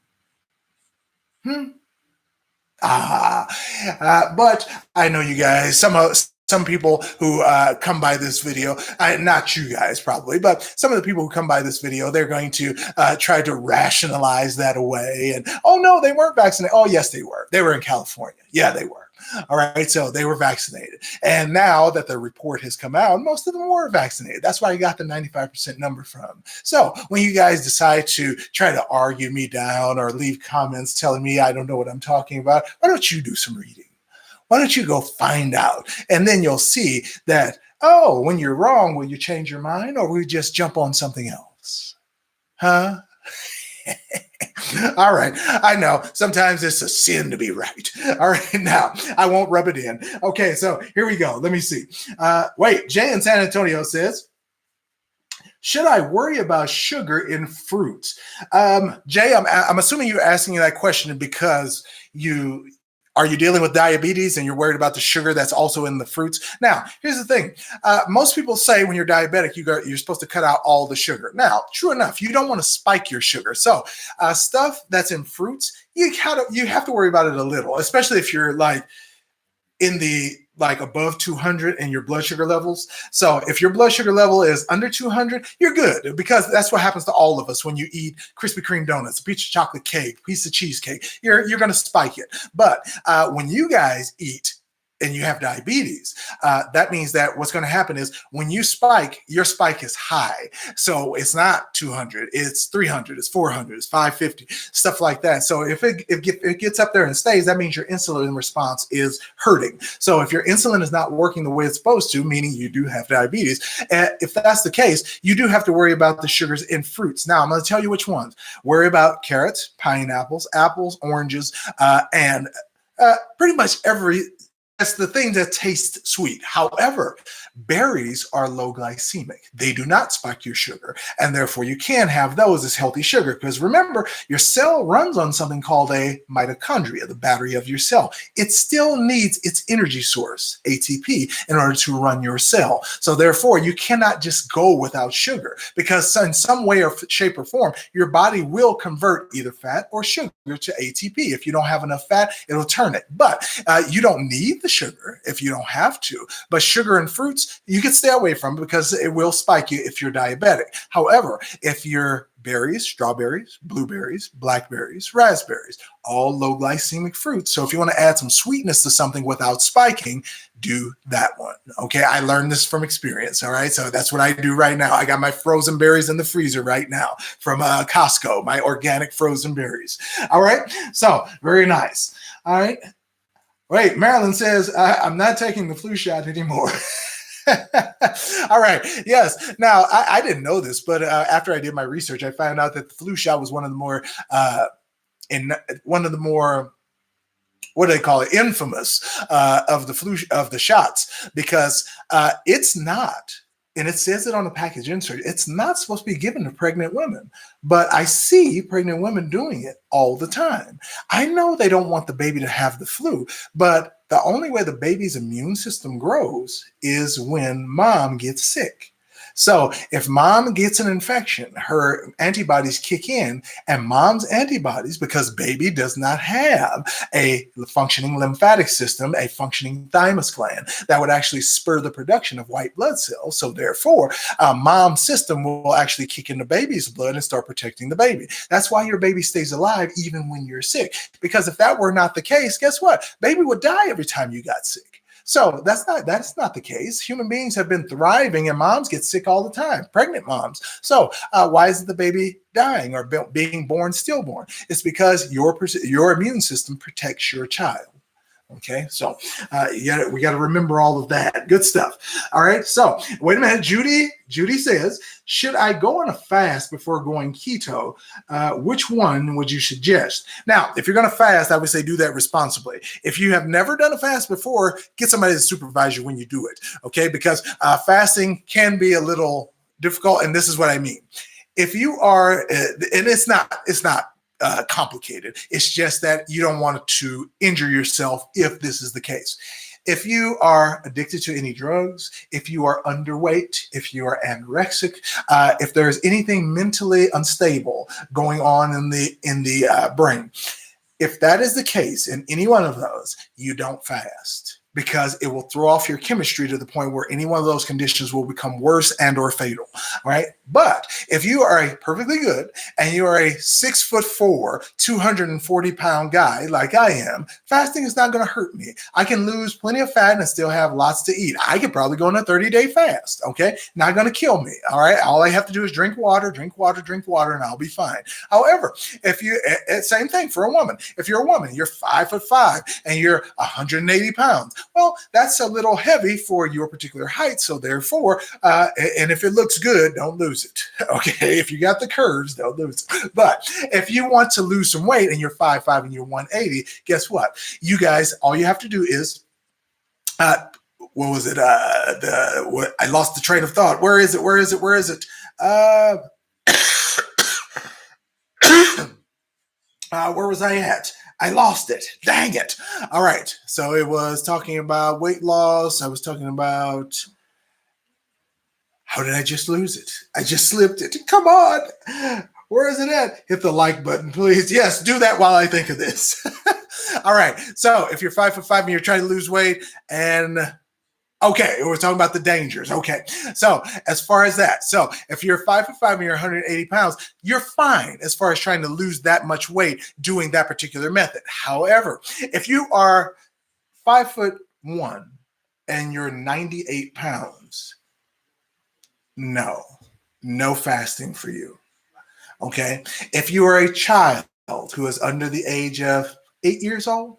But I know you guys, some people who come by this video, not you guys probably, but some of the people who come by this video, they're going to try to rationalize that away. And, oh, no, they weren't vaccinated. Oh, yes, they were. They were in California. Yeah, they were. All right. So they were vaccinated. And now that the report has come out, most of them were vaccinated. That's where I got the 95% number from. So when you guys decide to try to argue me down or leave comments telling me I don't know what I'm talking about, why don't you do some reading? Why don't you go find out? And then you'll see that, oh, when you're wrong, will you change your mind, or will you just jump on something else? Huh? All right. I know sometimes it's a sin to be right. All right. Now I won't rub it in. Okay. So here we go. Let me see. Wait, Jay in San Antonio says, should I worry about sugar in fruits? Jay, I'm assuming you're asking that question because are you dealing with diabetes and you're worried about the sugar that's also in the fruits? Now, here's the thing. Most people say when you're diabetic, you're supposed to cut out all the sugar. Now, true enough, you don't want to spike your sugar. So stuff that's in fruits, you have to worry about it a little, especially if you're in the above 200 in your blood sugar levels. So if your blood sugar level is under 200, you're good, because that's what happens to all of us when you eat Krispy Kreme donuts, a piece of chocolate cake, piece of cheesecake. You're going to spike it. But when you guys eat and you have diabetes, that means that what's going to happen is when you spike, your spike is high. So it's not 200, it's 300, it's 400, it's 550, stuff like that. So if it gets up there and stays, that means your insulin response is hurting. So if your insulin is not working the way it's supposed to, meaning you do have diabetes, if that's the case, you do have to worry about the sugars in fruits. Now, I'm going to tell you which ones. Worry about carrots, pineapples, apples, oranges, and pretty much every That's the thing that tastes sweet. However, berries are low glycemic. They do not spike your sugar, and therefore you can have those as healthy sugar. Because remember, your cell runs on something called a mitochondria, the battery of your cell. It still needs its energy source, ATP, in order to run your cell. So therefore, you cannot just go without sugar, because in some way or shape or form, your body will convert either fat or sugar to ATP. If you don't have enough fat, it'll turn it. But you don't need the sugar if you don't have to. But sugar and fruits, you can stay away from because it will spike you if you're diabetic. However, if you're berries, strawberries, blueberries, blackberries, raspberries, all low glycemic fruits. So if you want to add some sweetness to something without spiking, do that one. Okay, I learned this from experience. All right, so that's what I do right now. I got my frozen berries in the freezer right now from Costco, my organic frozen berries. All right, so very nice. All right. Wait, Marilyn says, I'm not taking the flu shot anymore. All right. Yes. Now, I didn't know this, but after I did my research, I found out that the flu shot was one of the more, what do they call it, infamous of the shots, because it's not. And it says it on the package insert. It's not supposed to be given to pregnant women, but I see pregnant women doing it all the time. I know they don't want the baby to have the flu, but the only way the baby's immune system grows is when mom gets sick. So if mom gets an infection, her antibodies kick in, and mom's antibodies, because baby does not have a functioning lymphatic system, a functioning thymus gland that would actually spur the production of white blood cells. So therefore, mom's system will actually kick in the baby's blood and start protecting the baby. That's why your baby stays alive even when you're sick. Because if that were not the case, guess what? Baby would die every time you got sick. So that's not the case. Human beings have been thriving, and moms get sick all the time, pregnant moms. So why isn't the baby dying or being born stillborn? It's because your immune system protects your child. Okay, so we got to remember all of that. Good stuff. All right, so wait a minute. Judy says, should I go on a fast before going keto? Which one would you suggest? Now, if you're going to fast, I would say do that responsibly. If you have never done a fast before, get somebody to supervise you when you do it, okay? Because fasting can be a little difficult, and this is what I mean. If you are, and it's not complicated. It's just that you don't want to injure yourself if this is the case. If you are addicted to any drugs, if you are underweight, if you are anorexic, if there's anything mentally unstable going on in the brain, if that is the case in any one of those, you don't fast, because it will throw off your chemistry to the point where any one of those conditions will become worse and or fatal, right? But if you are a perfectly good and you are a 6'4", 240-pound guy like I am, fasting is not going to hurt me. I can lose plenty of fat and still have lots to eat. I could probably go on a 30-day fast, okay? Not going to kill me, all right? All I have to do is drink water, and I'll be fine. However, if you, same thing for a woman. If you're a woman, you're 5'5", and you're 180 pounds. Well, that's a little heavy for your particular height. So therefore, and if it looks good, don't lose it. Okay. If you got the curves, don't lose it. But if you want to lose some weight and you're 5'5" and you're 180, guess what? You guys, all you have to do is, what was it? I lost the train of thought. Where is it? Where is it? Where was I at? I lost it. Dang it. All right. So it was talking about weight loss. I was talking about, how did I just lose it? I just slipped it. Come on. Where is it at? Hit the like button, please. Yes, do that while I think of this. All right. So if you're 5'5" and you're trying to lose weight, and okay, we're talking about the dangers. Okay, so as far as that, so if you're 5'5" and you're 180 pounds, you're fine as far as trying to lose that much weight doing that particular method. However, if you are 5'1" and you're 98 pounds, no fasting for you. Okay, if you are a child who is under the age of 8 years old,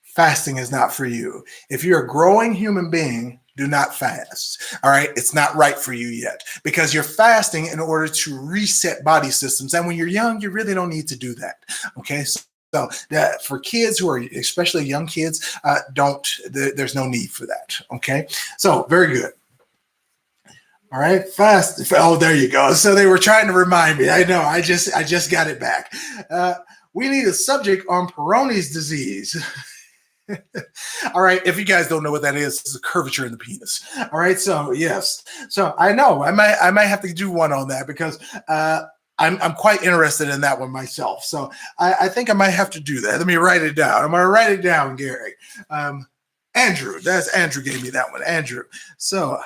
fasting is not for you. If you're a growing human being, do not fast. All right. It's not right for you yet, because you're fasting in order to reset body systems. And when you're young, you really don't need to do that. Okay. So for kids who are especially young kids, there's no need for that. Okay, so very good. All right, fast. Oh, there you go. So they were trying to remind me. I know. I just got it back. We need a subject on Peyronies disease. All right. If you guys don't know what that is, it's a curvature in the penis. All right. So yes. So I know I might have to do one on that because I'm quite interested in that one myself. So I think I might have to do that. Let me write it down. I'm gonna write it down, Gary. Andrew. That's Andrew gave me that one. Andrew. So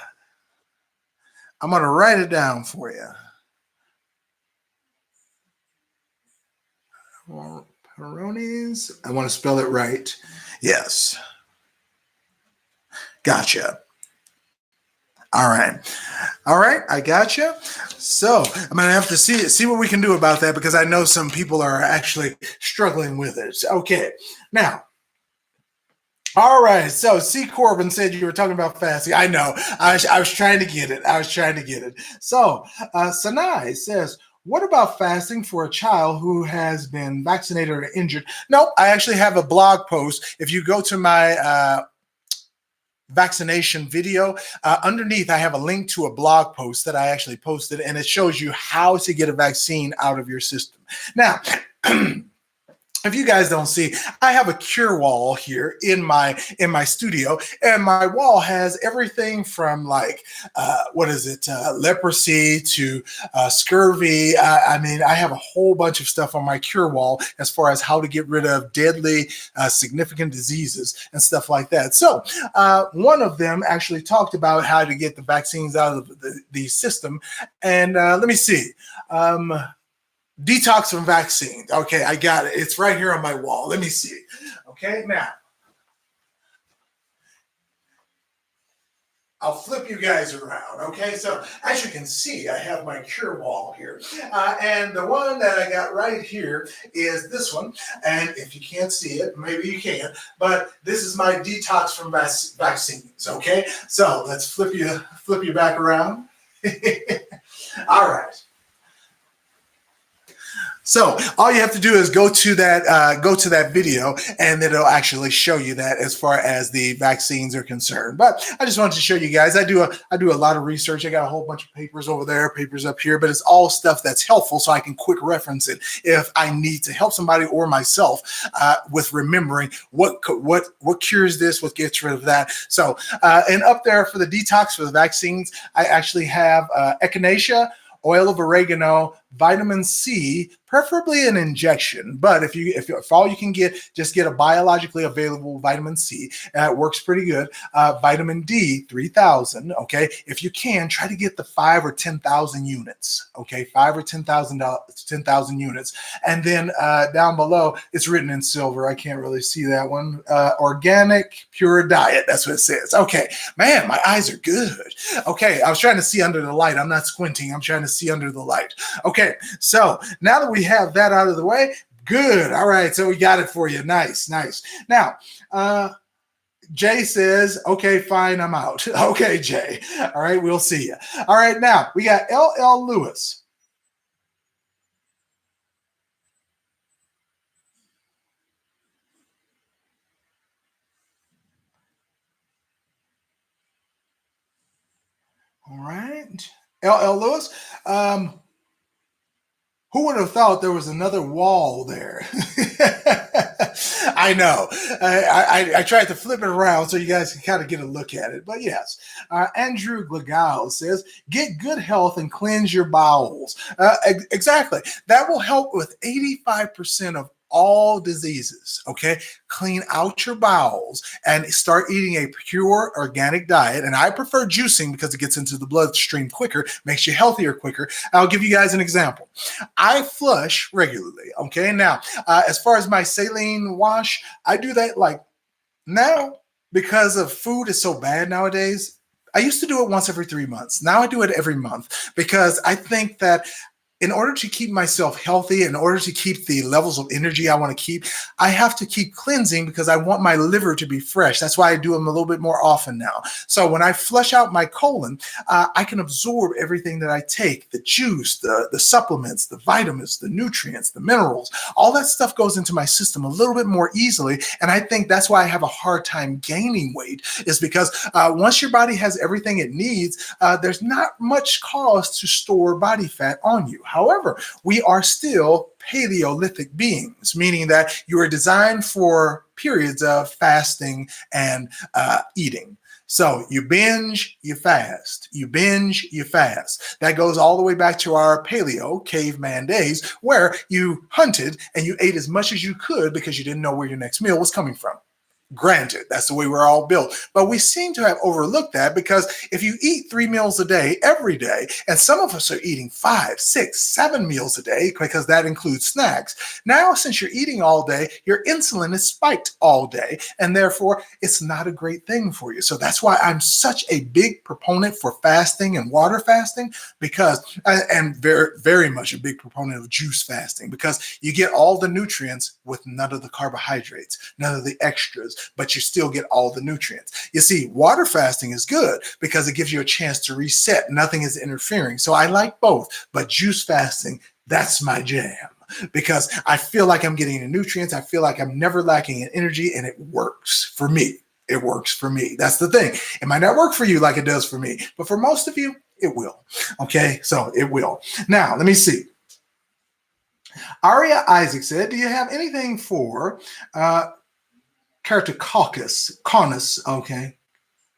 I'm gonna write it down for you. Peyronies. I want to spell it right. Yes. Gotcha. All right. All right. I gotcha. So I'm going to have to see what we can do about that because I know some people are actually struggling with it. Okay. Now, all right. So C. Corbin said you were talking about fasting. I know. I was trying to get it. So Sanai says, what about fasting for a child who has been vaccinated or injured? No, I actually have a blog post. If you go to my vaccination video, underneath I have a link to a blog post that I actually posted, and it shows you how to get a vaccine out of your system. Now, if you guys don't see, I have a cure wall here in my studio, and my wall has everything from like leprosy to scurvy. I mean, I have a whole bunch of stuff on my cure wall as far as how to get rid of deadly, significant diseases and stuff like that. So one of them actually talked about how to get the vaccines out of the system, and let me see. Detox from vaccines. Okay, I got it. It's right here on my wall. Let me see. Okay, now I'll flip you guys around. Okay, so as you can see, I have my cure wall here. And the one that I got right here is this one. And if you can't see it, maybe you can, but this is my detox from vaccines. Okay, so let's flip you back around. All right. So all you have to do is go to that video, and it'll actually show you that as far as the vaccines are concerned. But I just wanted to show you guys. I do a lot of research. I got a whole bunch of papers over there, papers up here, but it's all stuff that's helpful, so I can quick reference it if I need to help somebody or myself with remembering what cures this, what gets rid of that. So and up there for the detox for the vaccines, I actually have echinacea, oil of oregano, vitamin C, preferably an injection. But if all you can get, just get a biologically available vitamin C. It works pretty good. Vitamin D, 3,000. Okay, if you can, try to get the 5 or 10,000 units. Okay, 5 or 10,000 units. And then down below, it's written in silver. I can't really see that one. Organic, pure diet. That's what it says. Okay, man, my eyes are good. Okay, I was trying to see under the light. I'm not squinting. I'm trying to see under the light. Okay. So now that we have that out of the way, good. All right. So we got it for you. Nice. Now, Jay says, okay, fine, I'm out. Okay, Jay. All right. We'll see you. All right. Now we got LL Lewis. All right. LL Lewis. Who would have thought there was another wall there? I know. I tried to flip it around so you guys can kind of get a look at it. But yes, Andrew Glagal says, get good health and cleanse your bowels. Exactly. That will help with 85% of all diseases. Okay, clean out your bowels and start eating a pure organic diet. And I prefer juicing because it gets into the bloodstream quicker, makes you healthier quicker. I'll give you guys an example. I flush regularly. Okay, now as far as my saline wash, I do that like now because of food is so bad nowadays. I used to do it once every 3 months. Now I do it every month because I think that in order to keep myself healthy, in order to keep the levels of energy I want to keep, I have to keep cleansing because I want my liver to be fresh. That's why I do them a little bit more often now. So when I flush out my colon, I can absorb everything that I take, the juice, the supplements, the vitamins, the nutrients, the minerals, all that stuff goes into my system a little bit more easily. And I think that's why I have a hard time gaining weight, is because once your body has everything it needs, there's not much cause to store body fat on you. However, we are still Paleolithic beings, meaning that you are designed for periods of fasting and eating. So you binge, you fast, you binge, you fast. That goes all the way back to our paleo caveman days, where you hunted and you ate as much as you could because you didn't know where your next meal was coming from. Granted, that's the way we're all built. But we seem to have overlooked that, because if you eat 3 meals a day every day, and some of us are eating 5, 6, 7 meals a day, because that includes snacks. Now, since you're eating all day, your insulin is spiked all day, and therefore it's not a great thing for you. So that's why I'm such a big proponent for fasting and water fasting, because, and very, very much a big proponent of juice fasting, because you get all the nutrients with none of the carbohydrates, none of the extras, but you still get all the nutrients. You see, water fasting is good because it gives you a chance to reset. Nothing is interfering. So I like both, but juice fasting, that's my jam, because I feel like I'm getting the nutrients. I feel like I'm never lacking in energy, and it works for me. It works for me. That's the thing. It might not work for you like it does for me, but for most of you, it will. Okay, so it will. Now, let me see. Aria Isaac said, do you have anything for keratoconus, okay.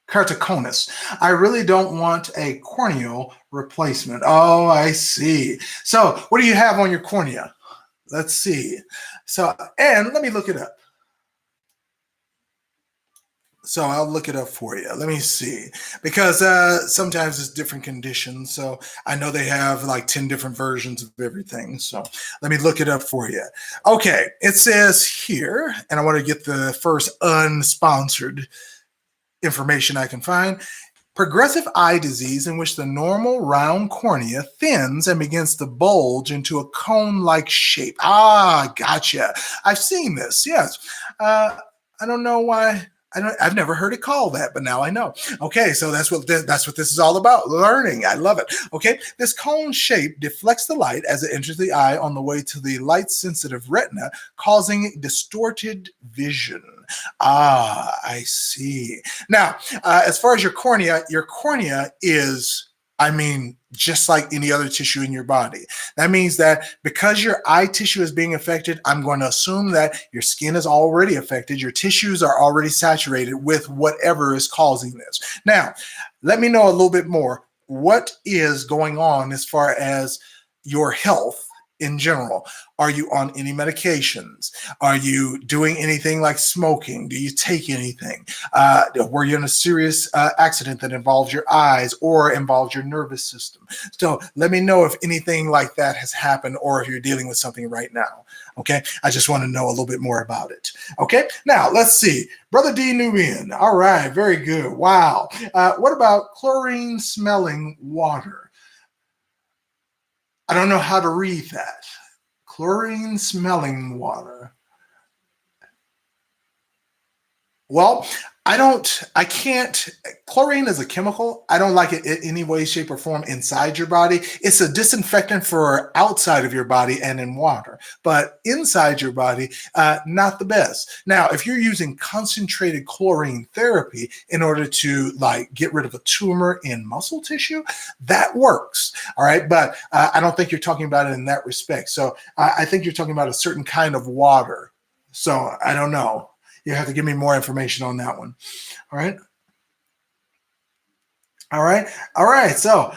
Keratoconus. I really don't want a corneal replacement. Oh, I see. So what do you have on your cornea? Let's see. So, and let me look it up. So I'll look it up for you. Let me see, because sometimes it's different conditions. So I know they have like 10 different versions of everything. So let me look it up for you. Okay, it says here, and I want to get the first unsponsored information I can find. Progressive eye disease in which the normal round cornea thins and begins to bulge into a cone-like shape. Ah, gotcha. I've seen this, yes. I don't know why. I've never heard it called that, but now I know. Okay, so that's what this is all about, learning. I love it. Okay, this cone shape deflects the light as it enters the eye on the way to the light-sensitive retina, causing distorted vision. Ah, I see. Now, as far as your cornea is, I mean, just like any other tissue in your body. That means that because your eye tissue is being affected, I'm going to assume that your skin is already affected. Your tissues are already saturated with whatever is causing this. Now, let me know a little bit more. What is going on as far as your health in general? Are you on any medications? Are you doing anything like smoking? Do you take anything? Were you in a serious accident that involves your eyes or involves your nervous system? So let me know if anything like that has happened, or if you're dealing with something right now. Okay, I just want to know a little bit more about it. Okay, now let's see. Brother D. Nubian. All right, very good. Wow. What about chlorine smelling water? I don't know how to read that. Chlorine smelling water. Well, chlorine is a chemical. I don't like it in any way, shape, or form inside your body. It's a disinfectant for outside of your body and in water, but inside your body, not the best. Now, if you're using concentrated chlorine therapy in order to like get rid of a tumor in muscle tissue, that works. All right. But I don't think you're talking about it in that respect. So I think you're talking about a certain kind of water. So I don't know. You have to give me more information on that one. All right. All right. All right. So,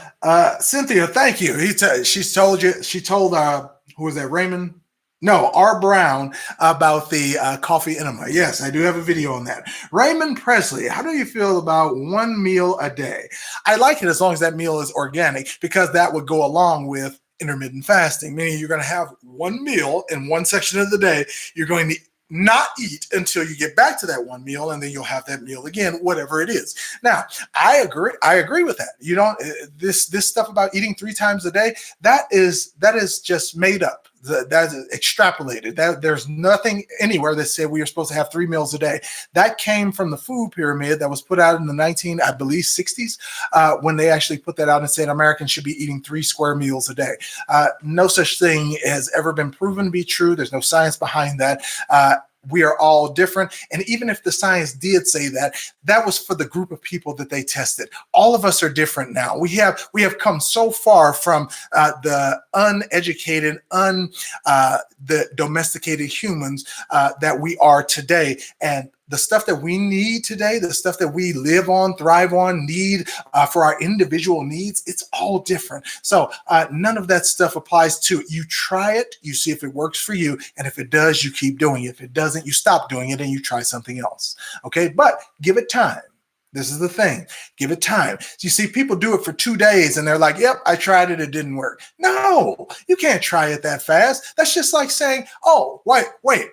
Cynthia, thank you. She told who was that, Raymond? No, R. Brown, about the coffee enema. Yes, I do have a video on that. Raymond Presley, how do you feel about 1 meal a day? I like it as long as that meal is organic, because that would go along with intermittent fasting, meaning you're going to have one meal in one section of the day. You're going to not eat until you get back to that one meal, and then you'll have that meal again, whatever it is. Now, I agree with that. You don't this stuff about eating 3 times a day, that is just made up. That is extrapolated. That there's nothing anywhere that said we are supposed to have 3 meals a day. That came from the food pyramid that was put out in the 60s, when they actually put that out and said Americans should be eating 3 square meals a day. No such thing has ever been proven to be true. There's no science behind that. We are all different. And even if the science did say that, that was for the group of people that they tested. All of us are different now. We have come so far from the uneducated, the domesticated humans that we are today. And the stuff that we need today, the stuff that we live on, thrive on, need for our individual needs, it's all different. So none of that stuff applies to it. You try it, you see if it works for you, and if it does, you keep doing it. If it doesn't, you stop doing it and you try something else. Okay, but give it time. This is the thing. Give it time. You see, people do it for 2 days and they're like, yep, I tried it. It didn't work. No, you can't try it that fast. That's just like saying, oh, wait,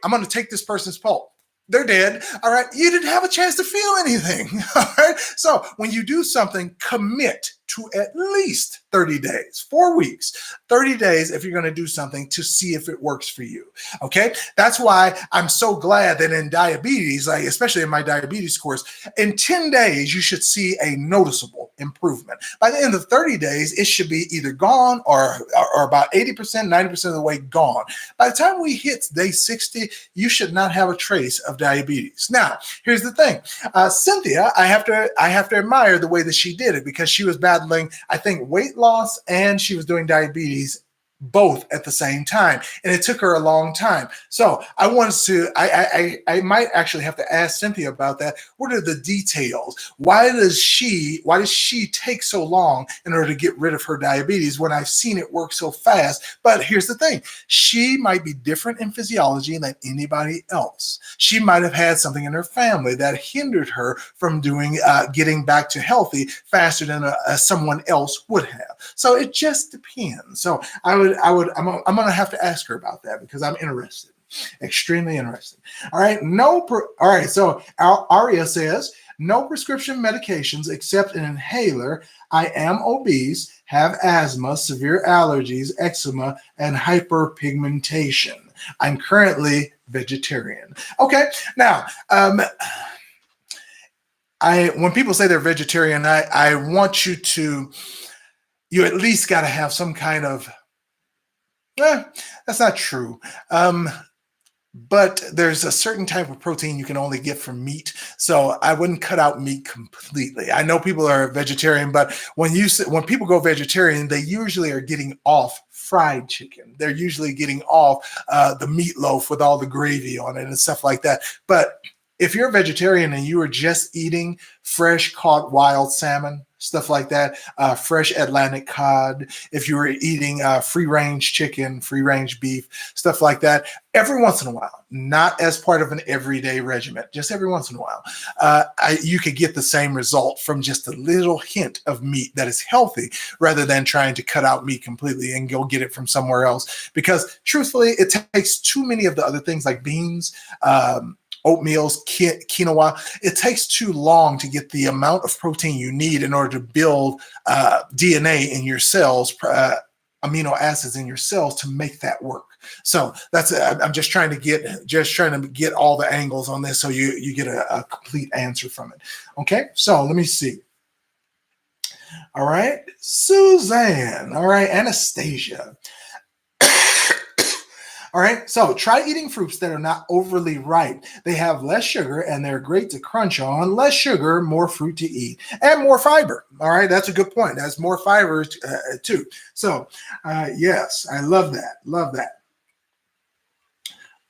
I'm going to take this person's pulse. They're dead. All right. You didn't have a chance to feel anything. All right. So when you do something, commit to at least 30 days, 4 weeks, 30 days if you're going to do something to see if it works for you. Okay. That's why I'm so glad that in diabetes, like especially in my diabetes course, in 10 days, you should see a noticeable improvement. By the end of 30 days, it should be either gone or about 80%, 90% of the way gone. By the time we hit day 60, you should not have a trace of diabetes. Now, here's the thing. Cynthia, I have to admire the way that she did it, because she was battling, I think, weight loss and she was doing diabetes both at the same time, and it took her a long time. So I might actually have to ask Cynthia about that. What are the details? Why does she take so long in order to get rid of her diabetes when I've seen it work so fast? But here's the thing. She might be different in physiology than anybody else. She might have had something in her family that hindered her from getting back to healthy faster than someone else would have. So it just depends. So I'm going to have to ask her about that, because I'm interested, extremely interested. All right. All right. So Aria says, no prescription medications except an inhaler. I am obese, have asthma, severe allergies, eczema, and hyperpigmentation. I'm currently vegetarian. Okay. Now, when people say they're vegetarian, I want you at least got to have some kind of, that's not true. But there's a certain type of protein you can only get from meat. So I wouldn't cut out meat completely. I know people are vegetarian, but when people go vegetarian, they usually are getting off fried chicken. They're usually getting off the meatloaf with all the gravy on it and stuff like that. But if you're a vegetarian and you are just eating fresh caught wild salmon, stuff like that, fresh Atlantic cod, if you were eating free-range chicken, free-range beef, stuff like that, every once in a while, not as part of an everyday regimen, just every once in a while, you could get the same result from just a little hint of meat that is healthy, rather than trying to cut out meat completely and go get it from somewhere else. Because truthfully, it takes too many of the other things like beans, oatmeals, quinoa. It takes too long to get the amount of protein you need in order to build DNA in your cells, amino acids in your cells to make that work. So I'm just trying to get all the angles on this so you get a complete answer from it. Okay, so let me see. All right, Suzanne. All right, Anastasia. All right, so try eating fruits that are not overly ripe. They have less sugar and they're great to crunch on. Less sugar, more fruit to eat, and more fiber. All right, that's a good point. That's more fiber too. So yes, I love that. Love that.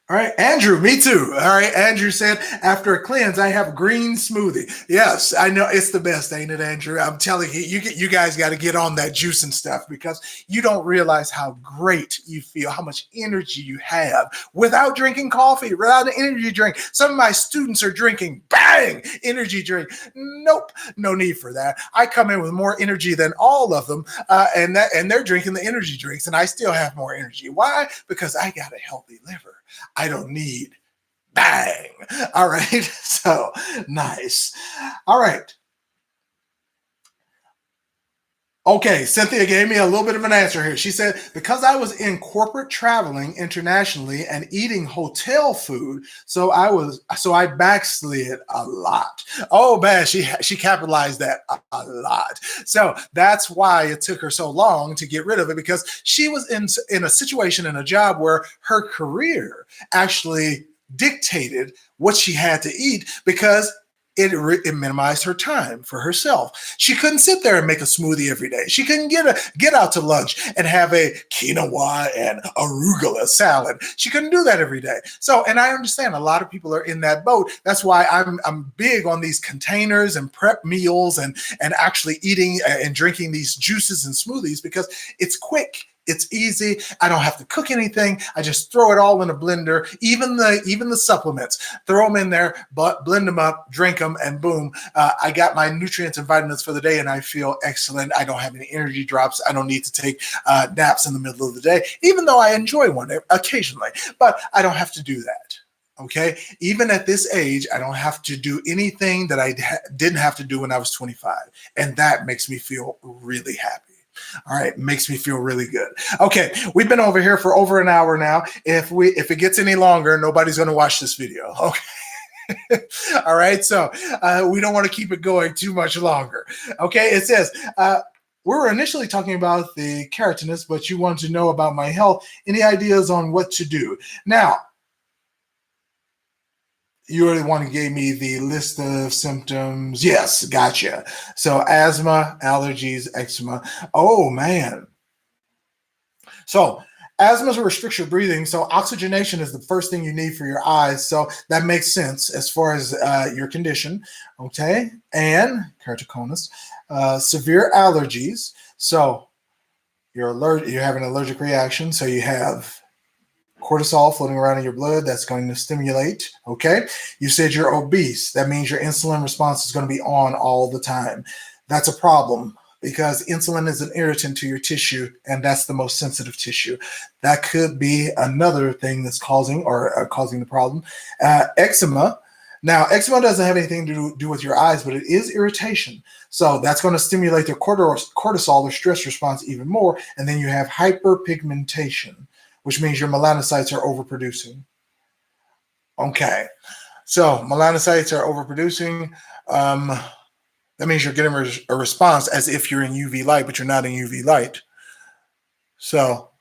All right, Andrew, me too. All right, Andrew said, after a cleanse, I have a green smoothie. Yes, I know it's the best, ain't it, Andrew? I'm telling you, you guys got to get on that juice and stuff, because you don't realize how great you feel, how much energy you have without drinking coffee, without an energy drink. Some of my students are drinking, bang, energy drink. Nope, no need for that. I come in with more energy than all of them, and they're drinking the energy drinks, and I still have more energy. Why? Because I got a healthy liver. I don't need Bang. All right. So nice. All right. Okay, Cynthia gave me a little bit of an answer here. She said, because I was in corporate traveling internationally and eating hotel food, so I backslid a lot. Oh man, she capitalized that a lot. So that's why it took her so long to get rid of it, because she was in a situation, in a job where her career actually dictated what she had to eat, because it minimized her time for herself. She couldn't sit there and make a smoothie every day. She couldn't get out to lunch and have a quinoa and arugula salad. She couldn't do that every day. So, and I understand a lot of people are in that boat. That's why I'm big on these containers and prep meals and actually eating and drinking these juices and smoothies, because it's quick. It's easy. I don't have to cook anything. I just throw it all in a blender. Even the supplements, throw them in there, blend them up, drink them, and boom, I got my nutrients and vitamins for the day, and I feel excellent. I don't have any energy drops. I don't need to take naps in the middle of the day, even though I enjoy one occasionally. But I don't have to do that. Okay, even at this age, I don't have to do anything that I didn't have to do when I was 25, and that makes me feel really happy. All right, makes me feel really good. Okay, we've been over here for over an hour now. If it gets any longer, nobody's going to watch this video. Okay. All right, so we don't want to keep it going too much longer. Okay, it says, we were initially talking about the keratinous, but you want to know about my health. Any ideas on what to do? Now, you already want to give me the list of symptoms. Yes, gotcha. So asthma, allergies, eczema. Oh, man. So asthma restricts your breathing. So oxygenation is the first thing you need for your eyes. So that makes sense as far as your condition. Okay. And keratoconus, severe allergies. So you're having an allergic reaction. So you have cortisol floating around in your blood. That's going to stimulate. Okay. You said you're obese. That means your insulin response is going to be on all the time. That's a problem, because insulin is an irritant to your tissue, and that's the most sensitive tissue. That could be another thing that's causing the problem. Eczema. Now, eczema doesn't have anything to do with your eyes, but it is irritation. So that's going to stimulate the cortisol or stress response even more. And then you have hyperpigmentation, which means your melanocytes are overproducing. Okay, so melanocytes are overproducing. That means you're getting a response as if you're in UV light, but you're not in UV light. So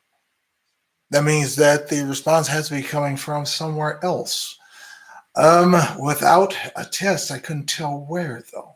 that means that the response has to be coming from somewhere else. Without a test, I couldn't tell where, though.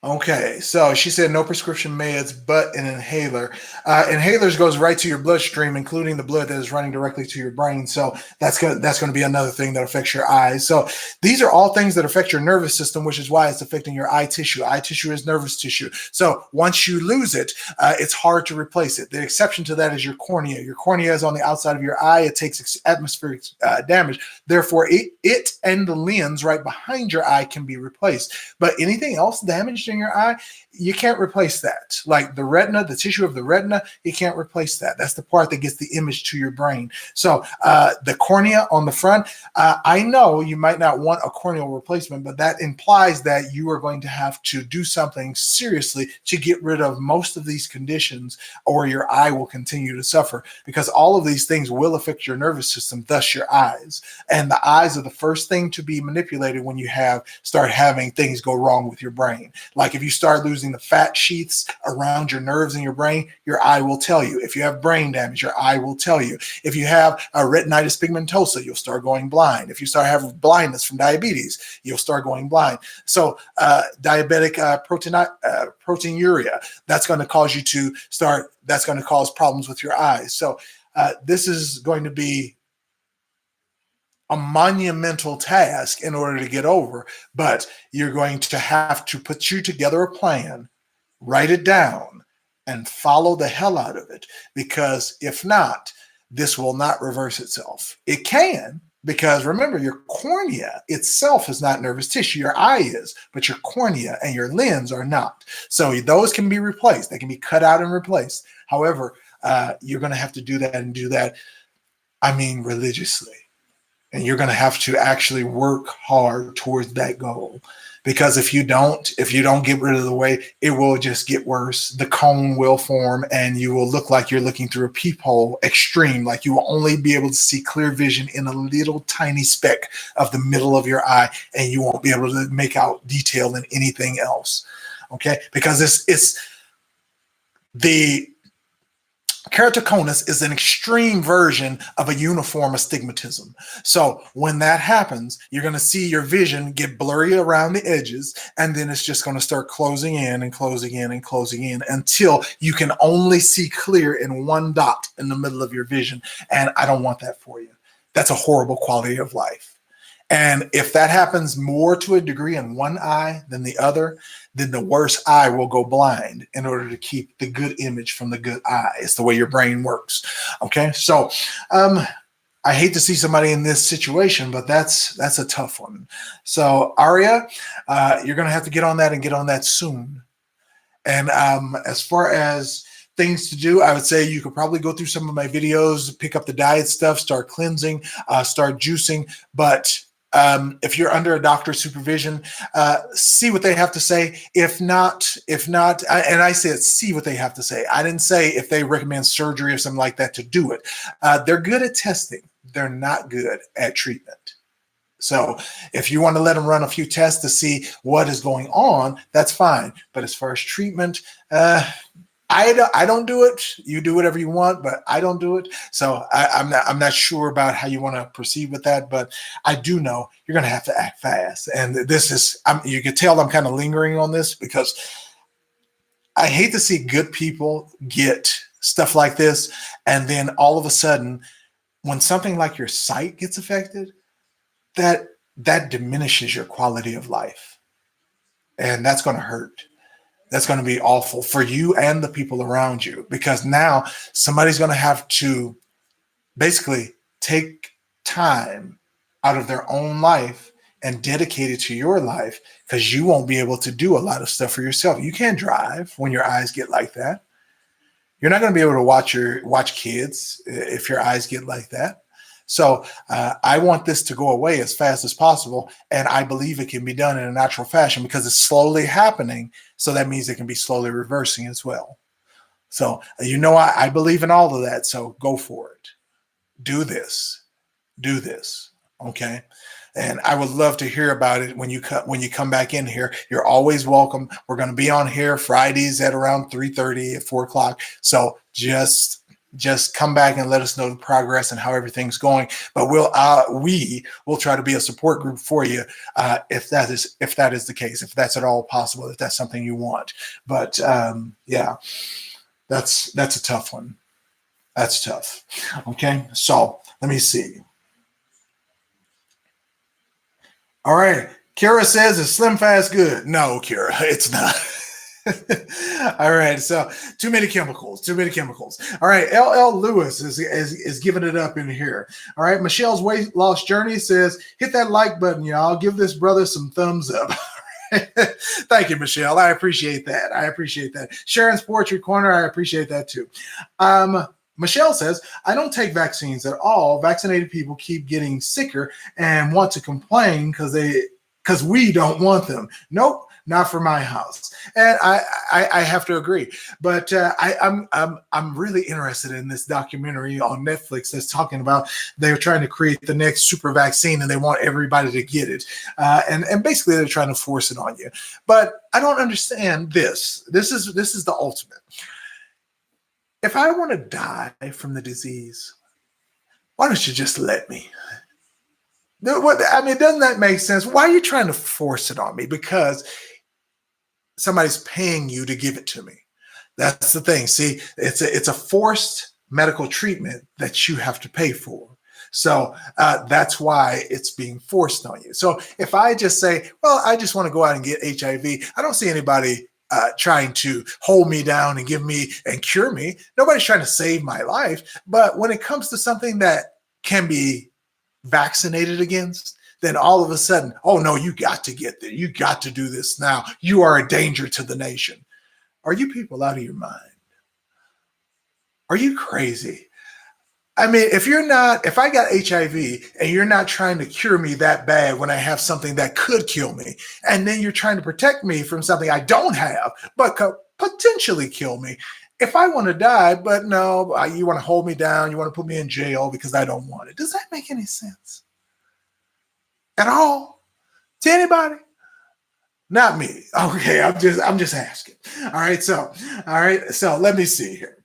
Okay, so she said no prescription meds, but an inhaler. Inhalers goes right to your bloodstream, including the blood that is running directly to your brain. So that's going to be another thing that affects your eyes. So these are all things that affect your nervous system, which is why it's affecting your eye tissue. Eye tissue is nervous tissue. So once you lose it, it's hard to replace it. The exception to that is your cornea. Your cornea is on the outside of your eye. It takes atmospheric damage. Therefore, it and the lens right behind your eye can be replaced. But anything else damaged in your eye, you can't replace that. Like the retina, the tissue of the retina, you can't replace that. That's the part that gets the image to your brain. So the cornea on the front, I know you might not want a corneal replacement, but that implies that you are going to have to do something seriously to get rid of most of these conditions, or your eye will continue to suffer, because all of these things will affect your nervous system, thus your eyes. And the eyes are the first thing to be manipulated when you start having things go wrong with your brain. Like if you start losing the fat sheaths around your nerves in your brain, your eye will tell you. If you have brain damage, your eye will tell you. If you have a retinitis pigmentosa, you'll start going blind. If you start having blindness from diabetes, you'll start going blind. So diabetic proteinuria, that's going to cause problems with your eyes. So this is going to be a monumental task in order to get over, but you're going to have to put together a plan, write it down, and follow the hell out of it, because if not, this will not reverse itself. It can, because remember, your cornea itself is not nervous tissue. Your eye is, but your cornea and your lens are not. So those can be replaced. They can be cut out and replaced. However, you're going to have to do that and do that. I mean, religiously. And you're going to have to actually work hard towards that goal. Because if you don't get rid of the weight, it will just get worse. The cone will form and you will look like you're looking through a peephole extreme. Like you will only be able to see clear vision in a little tiny speck of the middle of your eye, and you won't be able to make out detail in anything else. Okay? Because it's the keratoconus is an extreme version of a uniform astigmatism. So when that happens, you're going to see your vision get blurry around the edges, and then it's just going to start closing in and closing in and closing in until you can only see clear in one dot in the middle of your vision. And I don't want that for you. That's a horrible quality of life. And if that happens more to a degree in one eye than the other, then the worst eye will go blind in order to keep the good image from the good eye. It's the way your brain works. Okay, so I hate to see somebody in this situation, but that's a tough one. So Aria, you're going to have to get on that and get on that soon. And as far as things to do, I would say you could probably go through some of my videos, pick up the diet stuff, start cleansing, start juicing, but if you're under a doctor's supervision, see what they have to say. If not, and I said see what they have to say. I didn't say if they recommend surgery or something like that to do it. They're good at testing. They're not good at treatment. So if you want to let them run a few tests to see what is going on, that's fine. But as far as treatment, I don't do it. You do whatever you want, but I don't do it. So I'm not sure about how you want to proceed with that, but I do know you're going to have to act fast. And this is, you can tell I'm kind of lingering on this because I hate to see good people get stuff like this. And then all of a sudden, when something like your sight gets affected, that diminishes your quality of life. And that's going to hurt. That's going to be awful for you and the people around you, because now somebody's going to have to basically take time out of their own life and dedicate it to your life, because you won't be able to do a lot of stuff for yourself. You can't drive when your eyes get like that. You're not going to be able to watch kids if your eyes get like that. So I want this to go away as fast as possible. And I believe it can be done in a natural fashion because it's slowly happening. So that means it can be slowly reversing as well. So, I believe in all of that. So go for it. Do this. Okay. And I would love to hear about it when you come back in here. You're always welcome. We're going to be on here Fridays at around 3:30 at 4 o'clock. So just come back and let us know the progress and how everything's going. But we will try to be a support group for you if that is the case, if that's at all possible, if that's something you want. But yeah, that's a tough one. That's tough. Okay, so let me see. All right, Kira says, "Is Slim Fast good?" No, Kira, it's not. All right, so too many chemicals. All right, LL Lewis is giving it up in here. All right, Michelle's weight loss journey says, "Hit that like button, y'all. Give this brother some thumbs up." Thank you, Michelle. I appreciate that. Sharon's Poetry Corner, I appreciate that too. Michelle says, "I don't take vaccines at all. Vaccinated people keep getting sicker and want to complain because we don't want them. Nope. Not for my house." And I have to agree. But I'm really interested in this documentary on Netflix that's talking about they're trying to create the next super vaccine and they want everybody to get it. And basically they're trying to force it on you. But I don't understand this. This is the ultimate. If I want to die from the disease, why don't you just let me? I mean, doesn't that make sense? Why are you trying to force it on me? Because somebody's paying you to give it to me. That's the thing. See, it's a forced medical treatment that you have to pay for. So that's why it's being forced on you. So if I just say, well, I just want to go out and get HIV, I don't see anybody trying to hold me down and give me and cure me. Nobody's trying to save my life. But when it comes to something that can be vaccinated against, then all of a sudden, oh no, you got to get there. You got to do this now. You are a danger to the nation. Are you people out of your mind? Are you crazy? I mean, if I got HIV and you're not trying to cure me that bad when I have something that could kill me, and then you're trying to protect me from something I don't have, but could potentially kill me. If I want to die, but no, you want to hold me down, you want to put me in jail because I don't want it. Does that make any sense at all to anybody? Not me. Okay, I'm just asking. All right, so let me see here.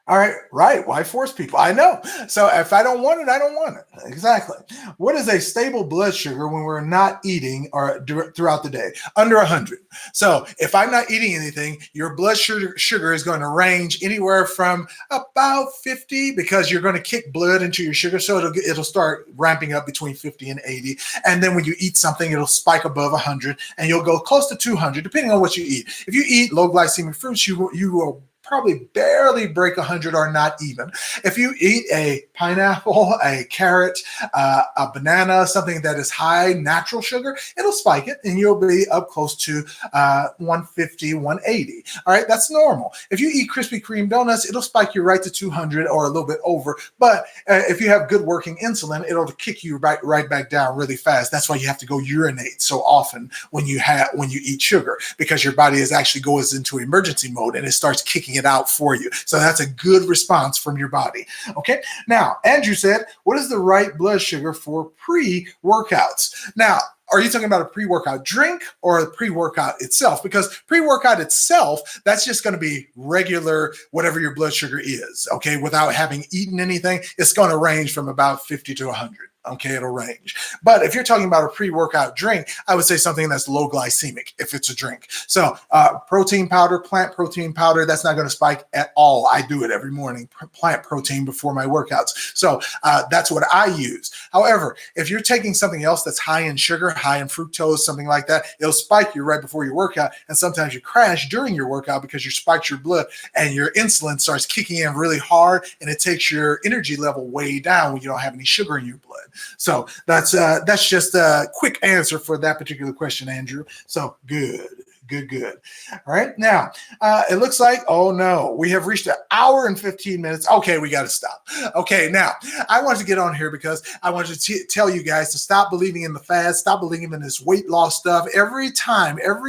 All right, right. Why force people? I know. So if I don't want it, I don't want it. Exactly. What is a stable blood sugar when we're not eating or throughout the day? Under 100. So if I'm not eating anything, your blood sugar is going to range anywhere from about 50 because you're going to kick blood into your sugar. So it'll start ramping up between 50 and 80. And then when you eat something, it'll spike above 100 and you'll go close to 200 depending on what you eat. If you eat low glycemic fruits, you will probably barely break 100 or not even. If you eat a pineapple, a carrot, a banana, something that is high natural sugar, it'll spike it and you'll be up close to 150, 180. All right, that's normal. If you eat Krispy Kreme donuts, it'll spike you right to 200 or a little bit over. But if you have good working insulin, it'll kick you right back down really fast. That's why you have to go urinate so often when you eat sugar, because your body actually goes into emergency mode and it starts kicking it out for you. So that's a good response from your body. Okay. Now, Andrew said, what is the right blood sugar for pre-workouts? Now, are you talking about a pre-workout drink or a pre-workout itself? Because pre-workout itself, that's just going to be regular, whatever your blood sugar is. Okay. Without having eaten anything, it's going to range from about 50 to 100. Okay, it'll range. But if you're talking about a pre-workout drink, I would say something that's low glycemic if it's a drink. So protein powder, plant protein powder, that's not going to spike at all. I do it every morning, plant protein before my workouts. So that's what I use. However, if you're taking something else that's high in sugar, high in fructose, something like that, it'll spike you right before your workout. And sometimes you crash during your workout because you spiked your blood and your insulin starts kicking in really hard and it takes your energy level way down when you don't have any sugar in your blood. So that's just a quick answer for that particular question, Andrew. So good. All right. Now, it looks like, oh no, we have reached an hour and 15 minutes. Okay, we got to stop. Okay, now, I wanted to get on here because I wanted to tell you guys to stop believing in the fads, stop believing in this weight loss stuff. Every